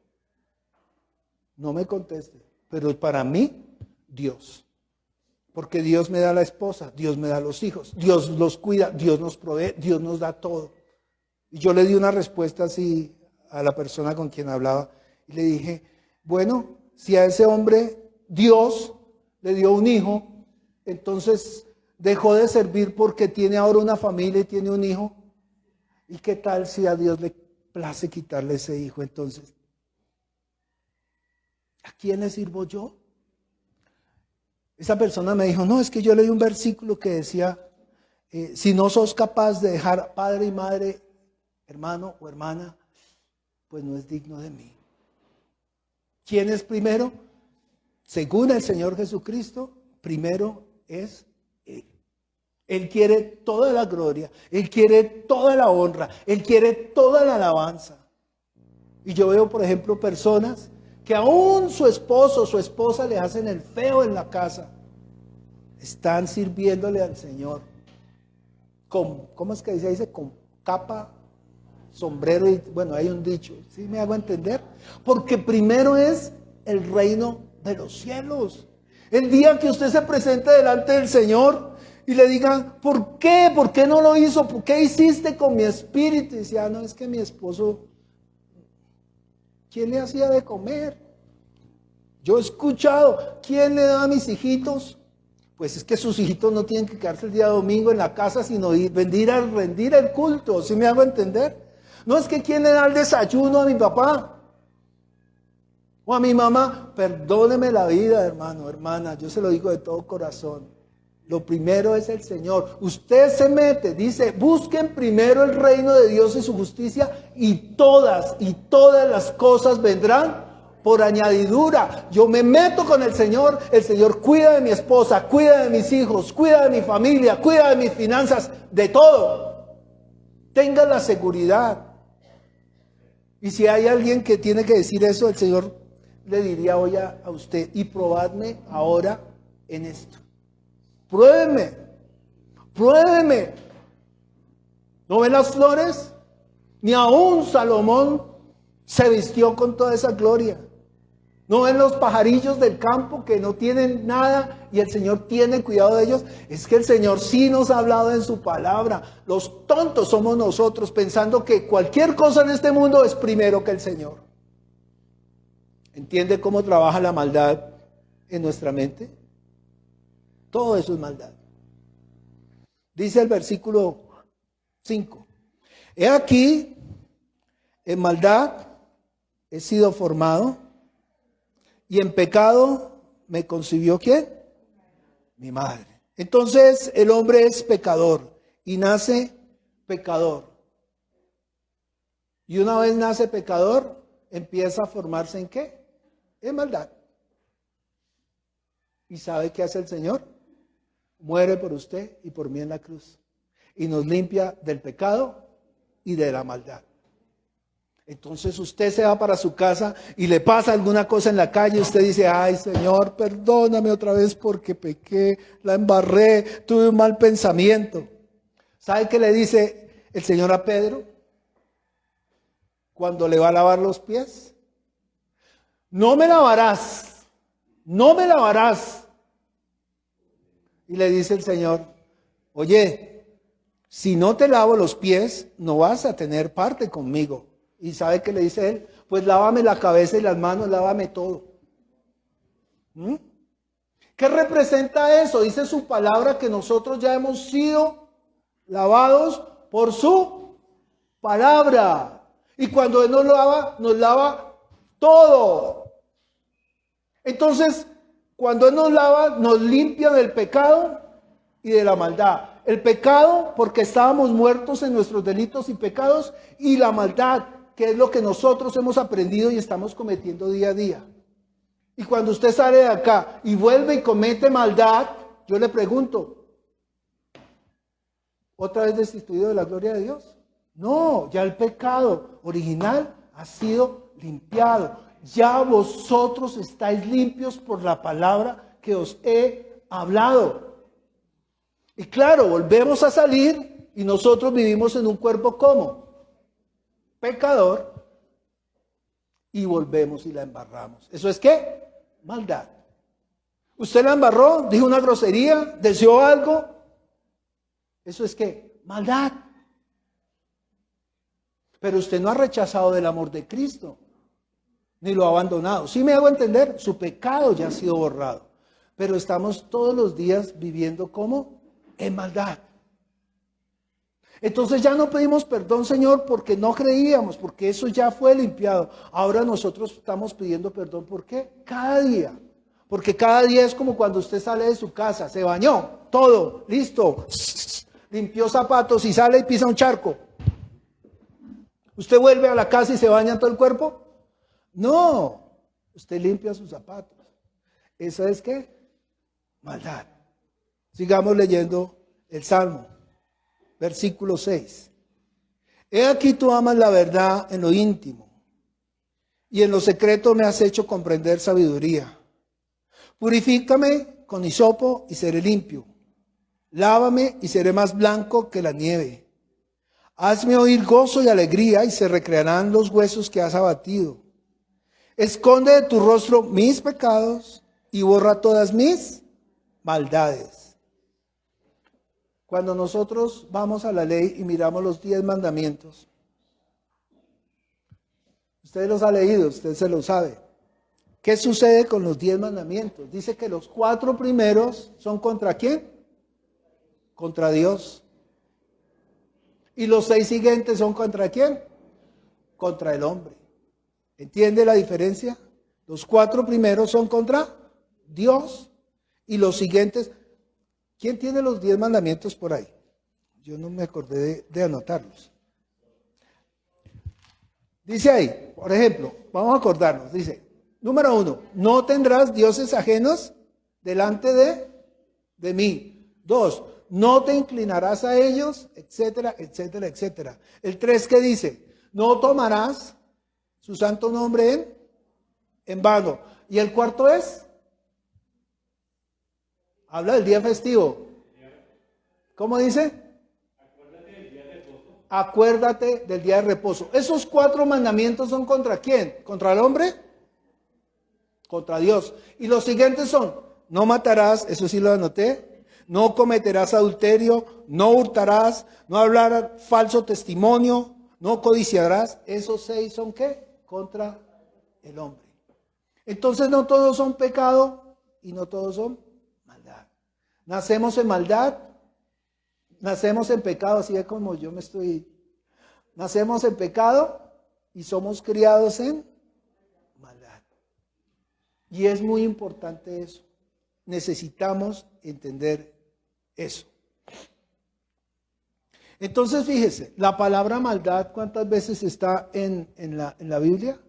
No me conteste. Pero para mí, Dios. Porque Dios me da la esposa, Dios me da los hijos, Dios los cuida, Dios nos provee, Dios nos da todo. Y yo le di una respuesta así a la persona con quien hablaba y le dije, bueno, si a ese hombre Dios le dio un hijo, entonces dejó de servir porque tiene ahora una familia y tiene un hijo. ¿Y qué tal si a Dios le place quitarle ese hijo? Entonces, ¿a quién le sirvo yo? Esa persona me dijo, no, es que yo leí un versículo que decía, si no sos capaz de dejar padre y madre, hermano o hermana, pues no es digno de mí. ¿Quién es primero? Según el Señor Jesucristo, primero es Él. Él quiere toda la gloria, Él quiere toda la honra, Él quiere toda la alabanza. Y yo veo, por ejemplo, personas que aún su esposo o su esposa le hacen el feo en la casa. Están sirviéndole al Señor. ¿Cómo es que dice? Con capa, sombrero y bueno, hay un dicho. ¿Sí me hago entender? Porque primero es el reino de los cielos. El día que usted se presente delante del Señor y le digan, ¿por qué? ¿Por qué no lo hizo? ¿Por qué hiciste con mi espíritu? Y decía, no, es que mi esposo, ¿quién le hacía de comer? Yo he escuchado, ¿quién le da a mis hijitos? Pues es que sus hijitos no tienen que quedarse el día domingo en la casa, sino rendir el culto, ¿sí me hago entender? No es que ¿quién le da el desayuno a mi papá? O a mi mamá, perdóneme la vida, hermano, hermana, yo se lo digo de todo corazón. Lo primero es el Señor. Usted se mete, dice, busquen primero el reino de Dios y su justicia y todas las cosas vendrán por añadidura. Yo me meto con el Señor cuida de mi esposa, cuida de mis hijos, cuida de mi familia, cuida de mis finanzas, de todo. Tenga la seguridad. Y si hay alguien que tiene que decir eso, el Señor le diría hoy a usted, y probadme ahora en esto. Pruébeme. ¿No ven las flores? Ni aún Salomón se vistió con toda esa gloria. ¿No ven los pajarillos del campo que no tienen nada y el Señor tiene cuidado de ellos? Es que el Señor sí nos ha hablado en su palabra. Los tontos somos nosotros pensando que cualquier cosa en este mundo es primero que el Señor. ¿Entiende cómo trabaja la maldad en nuestra mente? Todo eso es maldad. Dice el versículo 5. He aquí, en maldad he sido formado, y en pecado me concibió ¿quién? Mi madre. Entonces el hombre es pecador y nace pecador. Y una vez nace pecador, empieza a formarse ¿en qué? En maldad. ¿Y sabe qué hace el Señor? Muere por usted y por mí en la cruz. Y nos limpia del pecado y de la maldad. Entonces usted se va para su casa y le pasa alguna cosa en la calle y usted dice, ay Señor, perdóname otra vez porque pequé, la embarré, tuve un mal pensamiento. ¿Sabe qué le dice el Señor a Pedro cuando le va a lavar los pies? No me lavarás. Y le dice el Señor, oye, si no te lavo los pies, no vas a tener parte conmigo. ¿Y sabe qué le dice él? Pues lávame la cabeza y las manos, lávame todo. ¿Qué representa eso? Dice su palabra que nosotros ya hemos sido lavados por su palabra. Y cuando Él nos lava todo. Entonces, cuando Él nos lava, nos limpia del pecado y de la maldad. El pecado, porque estábamos muertos en nuestros delitos y pecados, y la maldad, que es lo que nosotros hemos aprendido y estamos cometiendo día a día. Y cuando usted sale de acá y vuelve y comete maldad, yo le pregunto, ¿otra vez destituido de la gloria de Dios? No, ya el pecado original ha sido limpiado. Ya vosotros estáis limpios por la palabra que os he hablado. Y claro, volvemos a salir y nosotros vivimos en un cuerpo ¿cómo? Pecador, y volvemos y la embarramos. ¿Eso es qué? Maldad. Usted la embarró, dijo una grosería, deseó algo. ¿Eso es qué? Maldad. Pero usted no ha rechazado del amor de Cristo, ni lo ha abandonado. ¿Sí me hago entender? Su pecado ya ha sido borrado. Pero estamos todos los días viviendo ¿cómo? En maldad. Entonces ya no pedimos perdón, Señor, porque no creíamos, porque eso ya fue limpiado. Ahora nosotros estamos pidiendo perdón, ¿por qué? Cada día. Porque cada día es como cuando usted sale de su casa, se bañó, todo, listo, limpió zapatos y sale y pisa un charco. ¿Usted vuelve a la casa y se baña todo el cuerpo? No, usted limpia sus zapatos. ¿Eso es qué? Maldad. Sigamos leyendo el Salmo. Versículo 6. He aquí tú amas la verdad en lo íntimo, y en lo secreto me has hecho comprender sabiduría. Purifícame con hisopo y seré limpio. Lávame y seré más blanco que la nieve. Hazme oír gozo y alegría y se recrearán los huesos que has abatido. esconde de tu rostro mis pecados y borra todas mis maldades. Cuando nosotros vamos a la ley y miramos los 10 mandamientos, usted los ha leído, usted se lo sabe. ¿Qué sucede con los 10 mandamientos? Dice que los 4 primeros son ¿contra quién? Contra Dios. Y los 6 siguientes son ¿contra quién? Contra el hombre. ¿Entiende la diferencia? Los 4 primeros son contra Dios y los siguientes. ¿Quién tiene los 10 mandamientos por ahí? Yo no me acordé de anotarlos. Dice ahí, por ejemplo, vamos a acordarnos, dice, número 1, no tendrás dioses ajenos delante de mí. 2, no te inclinarás a ellos, etcétera, etcétera, etcétera. El 3, ¿qué dice? No tomarás su santo nombre en vano. Y el 4 es, habla del día festivo. ¿Cómo dice? Acuérdate del día de reposo. Esos 4 mandamientos son ¿contra quién? ¿Contra el hombre? Contra Dios. Y los siguientes son, no matarás, eso sí lo anoté, no cometerás adulterio, no hurtarás, no hablarás falso testimonio, no codiciarás. Esos 6 son ¿qué? Contra el hombre. Entonces no todos son pecado y no todos son maldad. Nacemos en maldad, nacemos en pecado, así es como yo me estoy. Nacemos en pecado y somos criados en maldad. Y es muy importante eso. Necesitamos entender eso. Entonces, fíjese, la palabra maldad, ¿cuántas veces está en la Biblia?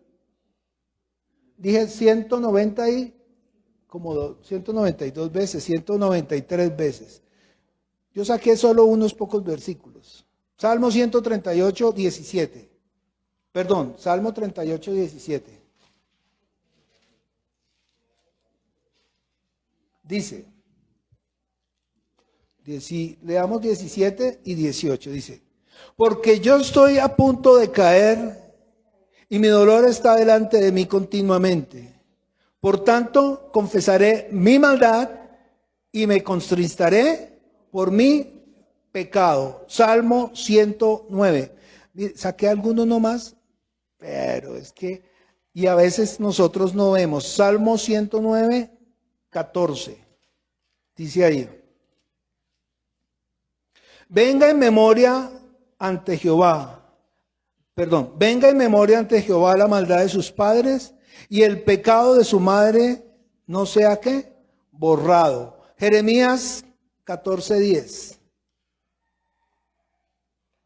Dije 192 veces, 193 veces. Yo saqué solo unos pocos versículos. Salmo 138, 17. Perdón, Salmo 38, 17. Dice, leamos 17 y 18, dice, porque yo estoy a punto de caer y mi dolor está delante de mí continuamente. Por tanto, confesaré mi maldad y me contristaré por mi pecado. Salmo 109. Saqué algunos nomás, pero es que, y a veces nosotros no vemos. Salmo 109, 14. Dice ahí. Venga en memoria ante Jehová la maldad de sus padres y el pecado de su madre no sea ¿qué? Borrado. Jeremías 14:10.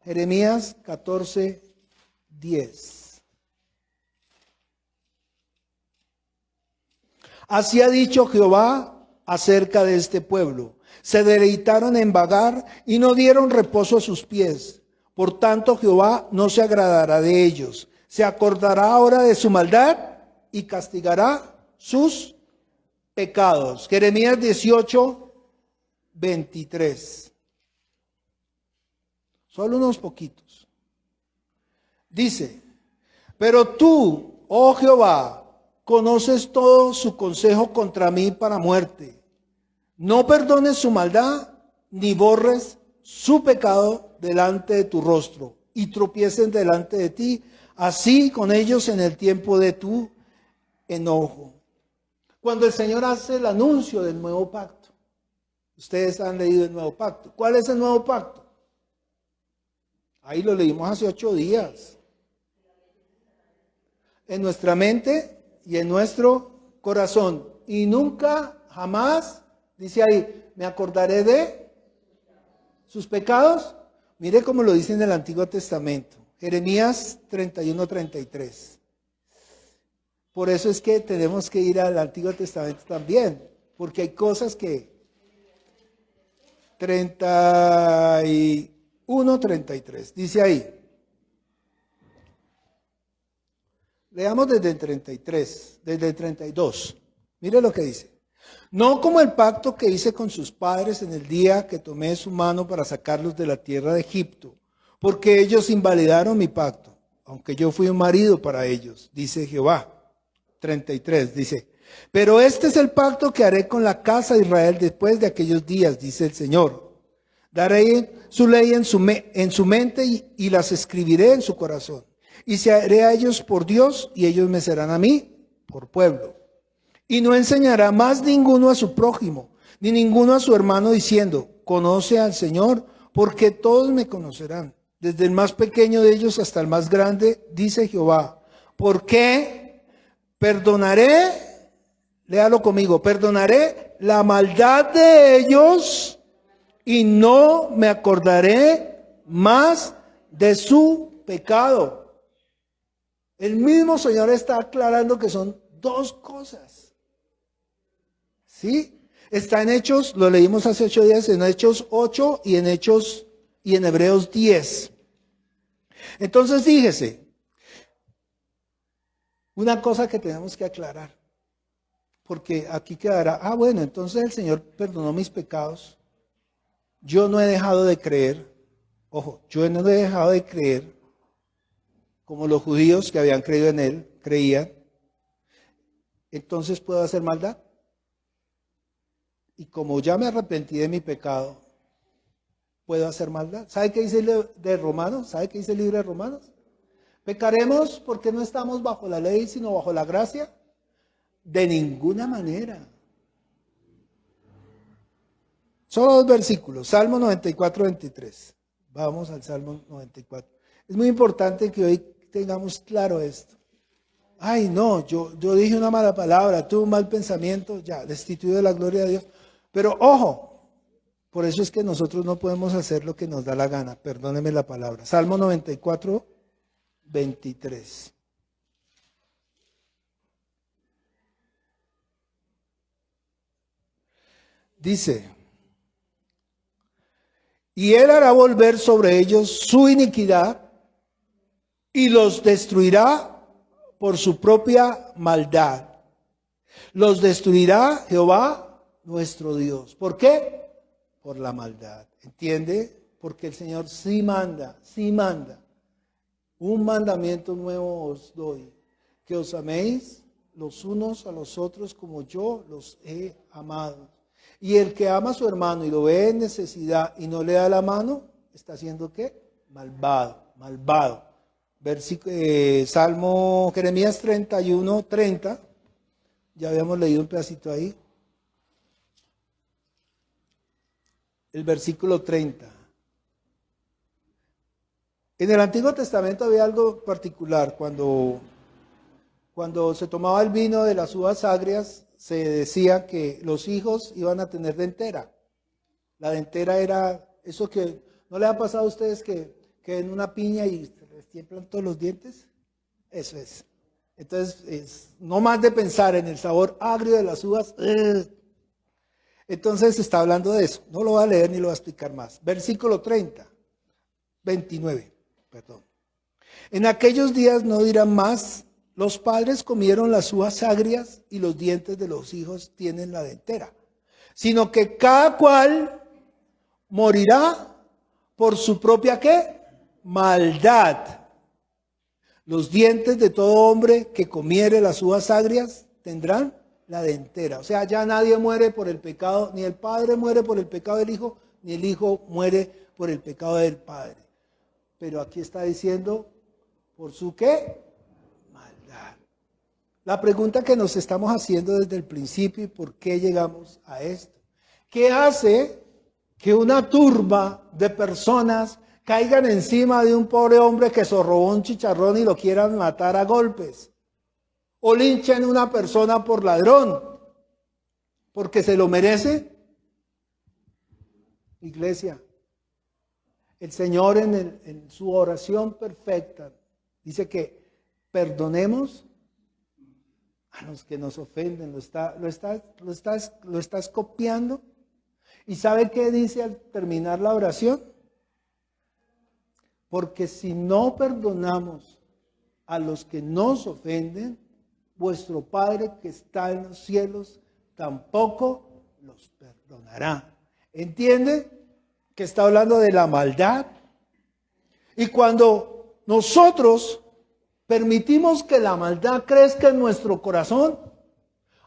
Jeremías 14:10. Así ha dicho Jehová acerca de este pueblo. Se deleitaron en vagar y no dieron reposo a sus pies. Por tanto, Jehová no se agradará de ellos. Se acordará ahora de su maldad y castigará sus pecados. Jeremías 18, 23. Solo unos poquitos. Dice, pero tú, oh Jehová, conoces todo su consejo contra mí para muerte. No perdones su maldad, ni borres su pecado delante de tu rostro, y tropiecen delante de ti, así con ellos en el tiempo de tu enojo. Cuando el Señor hace el anuncio del nuevo pacto, ustedes han leído el nuevo pacto. ¿Cuál es el nuevo pacto? Ahí lo leímos hace 8 días. En nuestra mente y en nuestro corazón. Y nunca, jamás, dice ahí, me acordaré de sus pecados. Mire cómo lo dice en el Antiguo Testamento. Jeremías 31:33. Por eso es que tenemos que ir al Antiguo Testamento también. Porque hay cosas que 31:33. Dice ahí. Leamos desde el 33, desde el 32. Mire lo que dice. No como el pacto que hice con sus padres en el día que tomé su mano para sacarlos de la tierra de Egipto, porque ellos invalidaron mi pacto, aunque yo fui un marido para ellos, dice Jehová. 33 dice, pero este es el pacto que haré con la casa de Israel después de aquellos días, dice el Señor. Daré su ley en su mente y las escribiré en su corazón. Y seré a ellos por Dios y ellos me serán a mí por pueblo. Y no enseñará más ninguno a su prójimo, ni ninguno a su hermano diciendo, conoce al Señor, porque todos me conocerán. Desde el más pequeño de ellos hasta el más grande, dice Jehová. ¿Por qué? Perdonaré, léalo conmigo, perdonaré la maldad de ellos y no me acordaré más de su pecado. El mismo Señor está aclarando que son dos cosas. ¿Sí? Está en Hechos, lo leímos hace 8 días, en Hechos 8 y en Hebreos 10. Entonces fíjese, una cosa que tenemos que aclarar, porque aquí quedará, bueno, entonces el Señor perdonó mis pecados, yo no he dejado de creer, ojo, yo no he dejado de creer, como los judíos que habían creído en Él, creían, entonces ¿puedo hacer maldad? Y como ya me arrepentí de mi pecado, ¿puedo hacer maldad? ¿Sabe qué dice el libro de Romanos? ¿Sabe qué dice el libro de Romanos? ¿Pecaremos porque no estamos bajo la ley, sino bajo la gracia? De ninguna manera. Solo 2 versículos. Salmo 94, 23. Vamos al Salmo 94. Es muy importante que hoy tengamos claro esto. Ay, no, yo dije una mala palabra, tuve un mal pensamiento, ya, destituido de la gloria de Dios. Pero ojo, por eso es que nosotros no podemos hacer lo que nos da la gana. Perdóneme la palabra. Salmo 94, 23. Dice, y Él hará volver sobre ellos su iniquidad y los destruirá por su propia maldad. Los destruirá Jehová nuestro Dios. ¿Por qué? Por la maldad. ¿Entiende? Porque el Señor sí manda, sí manda. Un mandamiento nuevo os doy, que os améis los unos a los otros como yo los he amado. Y el que ama a su hermano y lo ve en necesidad y no le da la mano, ¿está haciendo qué? Malvado, malvado. Salmo Jeremías 31, 30. Ya habíamos leído un pedacito ahí. El versículo 30. En el Antiguo Testamento había algo particular. Cuando se tomaba el vino de las uvas agrias, se decía que los hijos iban a tener dentera. La dentera era eso que, ¿no les ha pasado a ustedes que en una piña y se les tiemblan todos los dientes? Eso es. Entonces, no más de pensar en el sabor agrio de las uvas. Entonces se está hablando de eso. No lo voy a leer ni lo voy a explicar más. Versículo 29. En aquellos días no dirán más, los padres comieron las uvas agrias y los dientes de los hijos tienen la dentera, sino que cada cual morirá por su propia ¿qué? Maldad. Los dientes de todo hombre que comiere las uvas agrias tendrán la dentera. O sea, ya nadie muere por el pecado, ni el padre muere por el pecado del hijo, ni el hijo muere por el pecado del padre. Pero aquí está diciendo, ¿por su qué? Maldad. La pregunta que nos estamos haciendo desde el principio y por qué llegamos a esto. ¿Qué hace que una turba de personas caigan encima de un pobre hombre que se robó un chicharrón y lo quieran matar a golpes? O linchen a una persona por ladrón, porque se lo merece. Iglesia, el Señor en su oración perfecta dice que perdonemos a los que nos ofenden. Lo estás copiando. ¿Y sabe qué dice al terminar la oración? Porque si no perdonamos a los que nos ofenden, vuestro Padre que está en los cielos tampoco los perdonará. ¿Entiende? Que está hablando de la maldad. Y cuando nosotros Permitimos que la maldad crezca en nuestro corazón.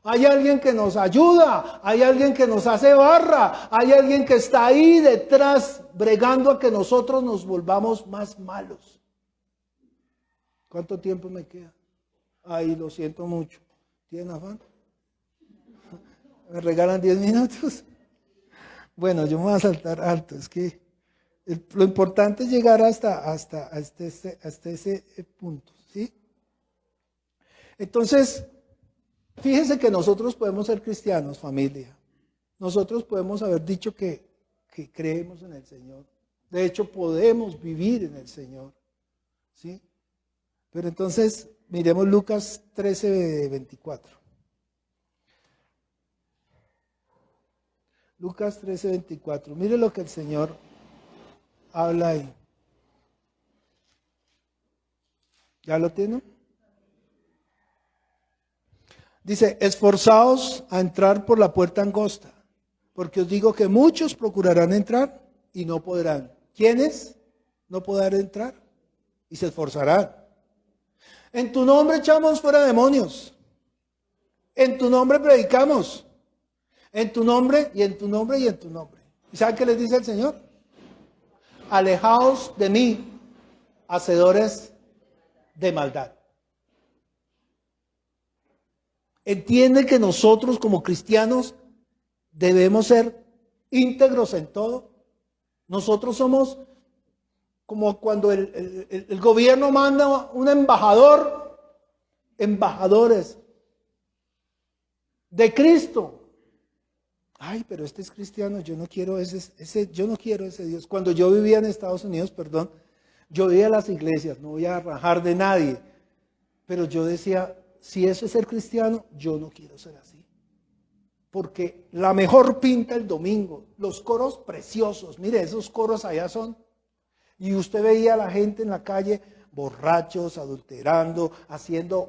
Hay alguien que nos ayuda, hay alguien que nos hace barra, hay alguien que está ahí detrás bregando a que nosotros nos volvamos más malos. ¿Cuánto tiempo me queda? Ay, lo siento mucho. ¿Tienen afán? ¿Me regalan 10 minutos? Bueno, yo me voy a saltar alto. Es que lo importante es llegar hasta ese punto, ¿sí? Entonces, fíjense que nosotros podemos ser cristianos, familia. Nosotros podemos haber dicho que creemos en el Señor. De hecho, podemos vivir en el Señor, ¿sí? Pero entonces, miremos Lucas 13:24. Lucas 13:24. Mire lo que el Señor habla ahí. ¿Ya lo tienen? Dice, esforzaos a entrar por la puerta angosta, porque os digo que muchos procurarán entrar y no podrán. ¿Quiénes no podrán entrar? Y se esforzarán. En tu nombre echamos fuera demonios. En tu nombre predicamos. En tu nombre y en tu nombre y en tu nombre. ¿Y saben qué les dice el Señor? Alejaos de mí, hacedores de maldad. Entiende que nosotros como cristianos debemos ser íntegros en todo. Nosotros somos como cuando el gobierno manda un embajadores de Cristo. Ay, pero este es cristiano, yo no quiero yo no quiero ese Dios. Cuando yo vivía en Estados Unidos, yo iba a las iglesias, no voy a rajar de nadie, pero yo decía, si eso es ser cristiano, yo no quiero ser así. Porque la mejor pinta el domingo, los coros preciosos, mire, esos coros allá son. Y usted veía a la gente en la calle, borrachos, adulterando,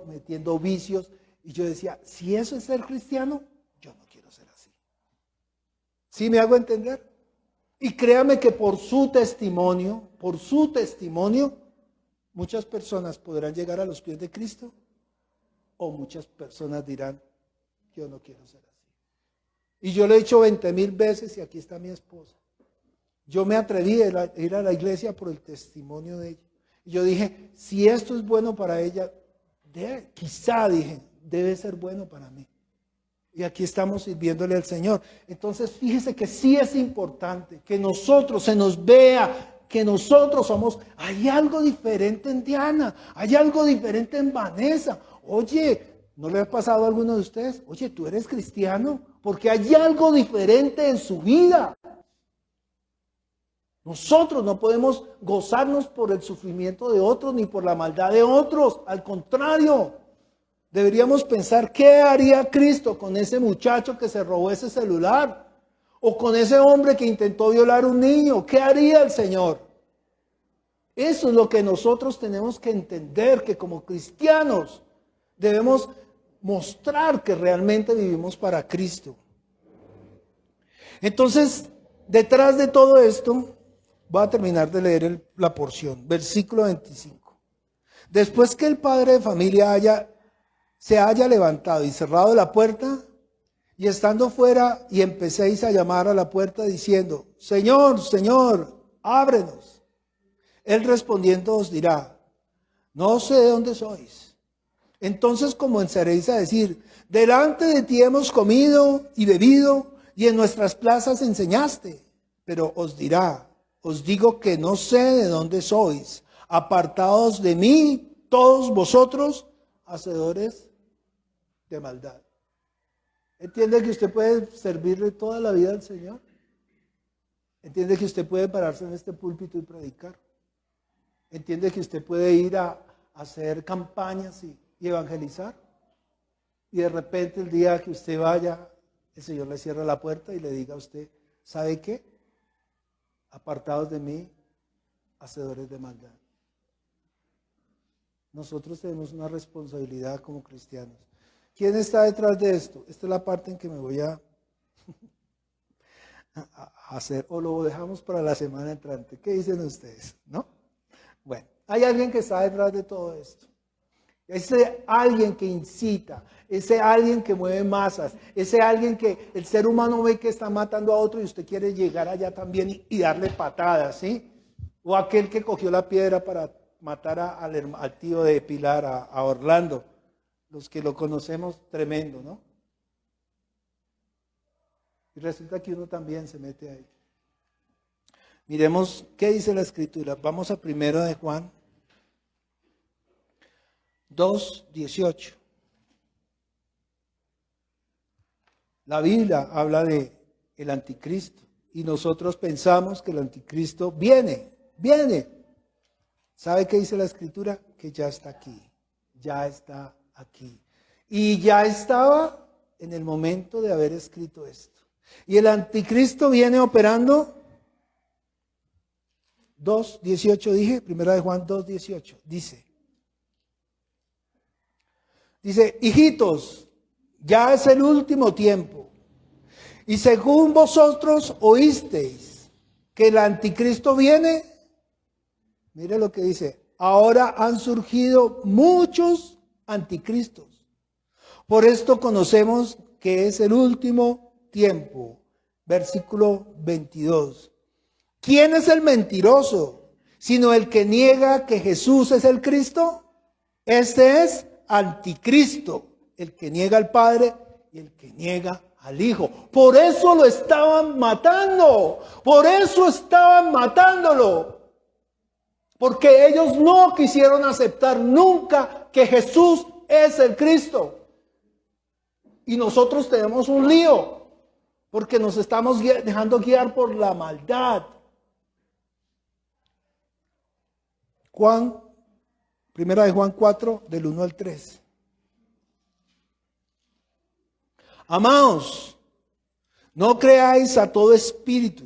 metiendo vicios. Y yo decía, si eso es ser cristiano, yo no quiero ser así. ¿Sí me hago entender? Y créame que por su testimonio, muchas personas podrán llegar a los pies de Cristo. O muchas personas dirán, yo no quiero ser así. Y yo le he dicho 20,000 veces y aquí está mi esposa. Yo me atreví a ir a la iglesia por el testimonio de ella. Y yo dije, si esto es bueno para ella, quizá debe ser bueno para mí. Y aquí estamos sirviéndole al Señor. Entonces, fíjese que sí es importante que nosotros se nos vea que nosotros hay algo diferente en Diana, hay algo diferente en Vanessa. Oye, ¿no le ha pasado a alguno de ustedes? Oye, ¿tú eres cristiano? Porque hay algo diferente en su vida. Nosotros no podemos gozarnos por el sufrimiento de otros ni por la maldad de otros. Al contrario, deberíamos pensar qué haría Cristo con ese muchacho que se robó ese celular. O con ese hombre que intentó violar a un niño. ¿Qué haría el Señor? Eso es lo que nosotros tenemos que entender, que como cristianos debemos mostrar que realmente vivimos para Cristo. Entonces, detrás de todo esto, voy a terminar de leer la porción, versículo 25. Después que el padre de familia se haya levantado y cerrado la puerta, y estando fuera, y empecéis a llamar a la puerta diciendo, Señor, Señor, ábrenos. Él respondiendo os dirá, no sé de dónde sois. Entonces comenzaréis a decir, delante de ti hemos comido y bebido, y en nuestras plazas enseñaste. Pero os dirá, os digo que no sé de dónde sois. Apartaos de mí, todos vosotros, hacedores de maldad. ¿Entiende que usted puede servirle toda la vida al Señor? ¿Entiende que usted puede pararse en este púlpito y predicar? ¿Entiende que usted puede ir a hacer campañas y evangelizar? Y de repente el día que usted vaya, el Señor le cierra la puerta y le diga a usted, ¿sabe qué? Apartados de mí, hacedores de maldad. Nosotros tenemos una responsabilidad como cristianos. ¿Quién está detrás de esto? Esta es la parte en que me voy a hacer, o lo dejamos para la semana entrante. ¿Qué dicen ustedes? ¿No? Bueno, hay alguien que está detrás de todo esto. Ese alguien que incita, ese alguien que mueve masas, ese alguien que el ser humano ve que está matando a otro y usted quiere llegar allá también y darle patadas, ¿sí? O aquel que cogió la piedra para matar al tío de Pilar, a Orlando. Los que lo conocemos, tremendo, ¿no? Y resulta que uno también se mete ahí. Miremos qué dice la Escritura. Vamos a 1 de Juan 2:18. La Biblia habla de el anticristo y nosotros pensamos que el anticristo viene. ¿Sabe qué dice la Escritura? Que ya está aquí, ya está aquí. Y ya estaba en el momento de haber escrito esto. Y el anticristo viene operando 2:18 dije, 1 de Juan 2:18, dice, hijitos, ya es el último tiempo. Y según vosotros oísteis que el anticristo viene, mire lo que dice, ahora han surgido muchos anticristos. Por esto conocemos que es el último tiempo. Versículo 22. ¿Quién es el mentiroso? Sino el que niega que Jesús es el Cristo. Este es anticristo, el que niega al Padre y el que niega al Hijo. Por eso lo estaban matando. Por eso estaban matándolo. Porque ellos no quisieron aceptar nunca que Jesús es el Cristo. Y nosotros tenemos un lío. Porque nos estamos dejando guiar por la maldad. Primera de Juan 4, del 1 al 3. Amados, no creáis a todo espíritu,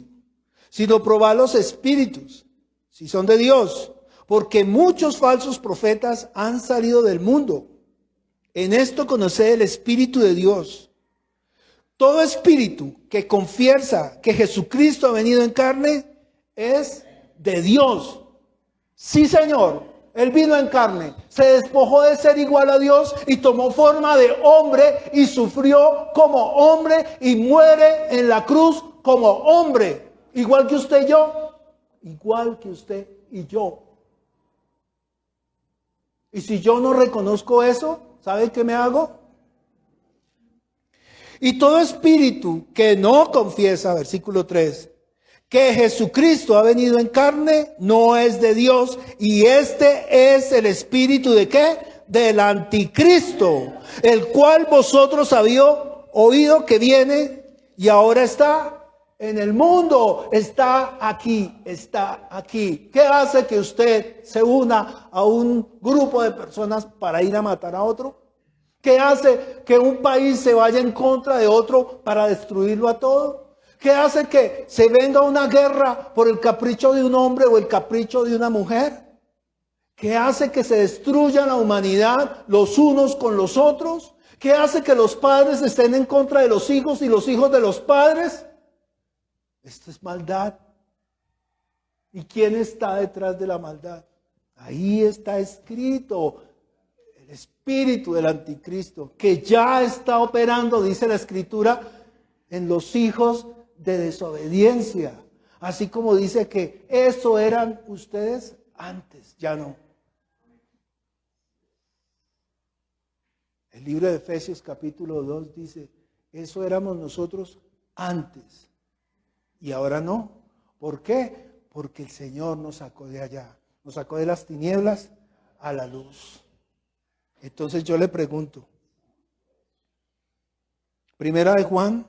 sino probad los espíritus, si son de Dios, porque muchos falsos profetas han salido del mundo. En esto conoced el Espíritu de Dios. Todo espíritu que confiesa que Jesucristo ha venido en carne es de Dios. Sí, Señor, Él vino en carne, se despojó de ser igual a Dios y tomó forma de hombre y sufrió como hombre y muere en la cruz como hombre. Igual que usted y yo, igual que usted y yo. Y si yo no reconozco eso, ¿sabe qué me hago? Y todo espíritu que no confiesa, versículo 3, que Jesucristo ha venido en carne, no es de Dios. Y este es el espíritu ¿de qué? Del anticristo, el cual vosotros habéis oído que viene y ahora está en el mundo. Está aquí, está aquí. ¿Qué hace que usted se una a un grupo de personas para ir a matar a otro? ¿Qué hace que un país se vaya en contra de otro para destruirlo a todo? ¿Qué hace que se venga una guerra por el capricho de un hombre o el capricho de una mujer? ¿Qué hace que se destruya la humanidad los unos con los otros? ¿Qué hace que los padres estén en contra de los hijos y los hijos de los padres? Esto es maldad. ¿Y quién está detrás de la maldad? Ahí está escrito. El espíritu del anticristo, que ya está operando, dice la Escritura, en los hijos de desobediencia. Así como dice que eso eran ustedes antes, ya no. El libro de Efesios capítulo 2 dice, eso éramos nosotros antes y ahora no. ¿Por qué? Porque el Señor nos sacó de allá, nos sacó de las tinieblas a la luz. Entonces yo le pregunto, Primera de Juan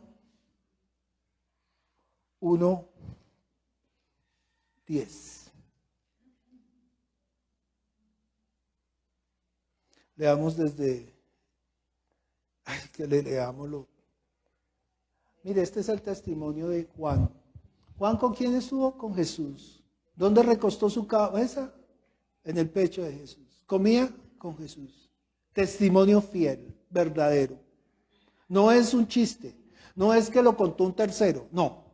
1:10. Leamos desde, que leámoslo. Mire, este es el testimonio de Juan. Juan, ¿con quién estuvo? Con Jesús. ¿Dónde recostó su cabeza? En el pecho de Jesús. Comía con Jesús. Testimonio fiel, verdadero. No es un chiste. No es que lo contó un tercero. No.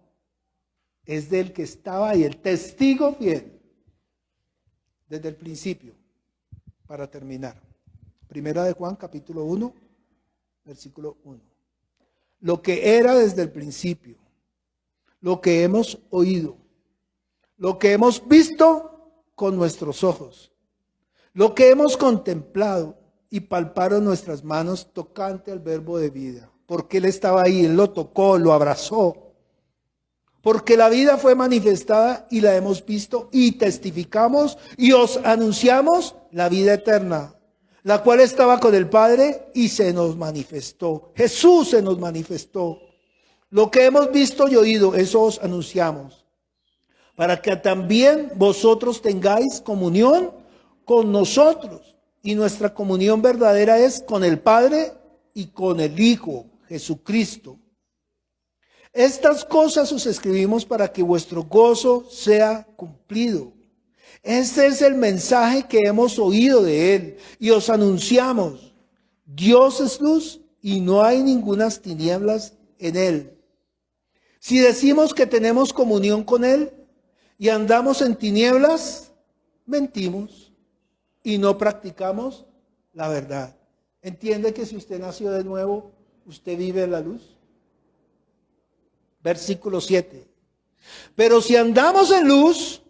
Es del que estaba ahí, el testigo fiel. Desde el principio. Para terminar. Primera de Juan, capítulo 1, versículo 1. Lo que era desde el principio, lo que hemos oído, lo que hemos visto con nuestros ojos, lo que hemos contemplado y palparon nuestras manos tocante al verbo de vida. Porque Él estaba ahí, Él lo tocó, lo abrazó. Porque la vida fue manifestada y la hemos visto y testificamos y os anunciamos la vida eterna, la cual estaba con el Padre y se nos manifestó. Jesús se nos manifestó. Lo que hemos visto y oído, eso os anunciamos, para que también vosotros tengáis comunión con nosotros. Y nuestra comunión verdadera es con el Padre y con el Hijo, Jesucristo. Estas cosas os escribimos para que vuestro gozo sea cumplido. Este es el mensaje que hemos oído de Él y os anunciamos. Dios es luz y no hay ningunas tinieblas en Él. Si decimos que tenemos comunión con Él y andamos en tinieblas, mentimos y no practicamos la verdad. ¿Entiende que si usted nació de nuevo, usted vive en la luz? Versículo 7. Pero si andamos en luz,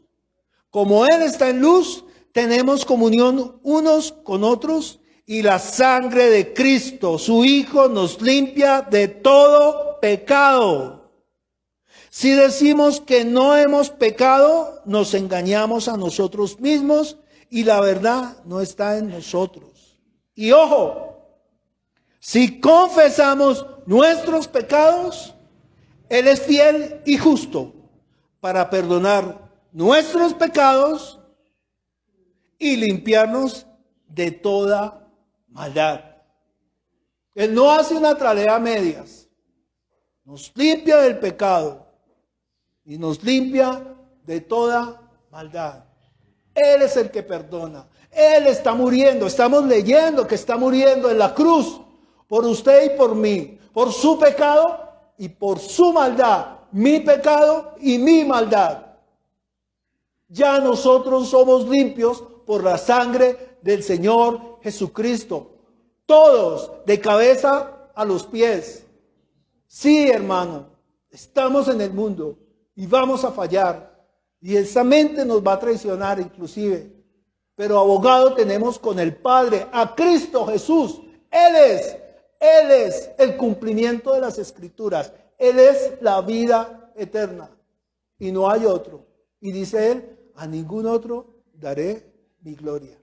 como Él está en luz, tenemos comunión unos con otros y la sangre de Cristo, su Hijo, nos limpia de todo pecado. Si decimos que no hemos pecado, nos engañamos a nosotros mismos y la verdad no está en nosotros. Y ojo, si confesamos nuestros pecados, Él es fiel y justo para perdonar nuestros pecados y limpiarnos de toda maldad. Él no hace una tarea a medias. Nos limpia del pecado y nos limpia de toda maldad. Él es el que perdona. Él está muriendo. Estamos leyendo que está muriendo en la cruz por usted y por mí, por su pecado y por su maldad, mi pecado y mi maldad. Ya nosotros somos limpios por la sangre del Señor Jesucristo. Todos, de cabeza a los pies. Sí, hermano, estamos en el mundo y vamos a fallar. Y esa mente nos va a traicionar inclusive. Pero abogado tenemos con el Padre, a Cristo Jesús. Él es el cumplimiento de las Escrituras. Él es la vida eterna. Y no hay otro. Y dice Él, a ningún otro daré mi gloria.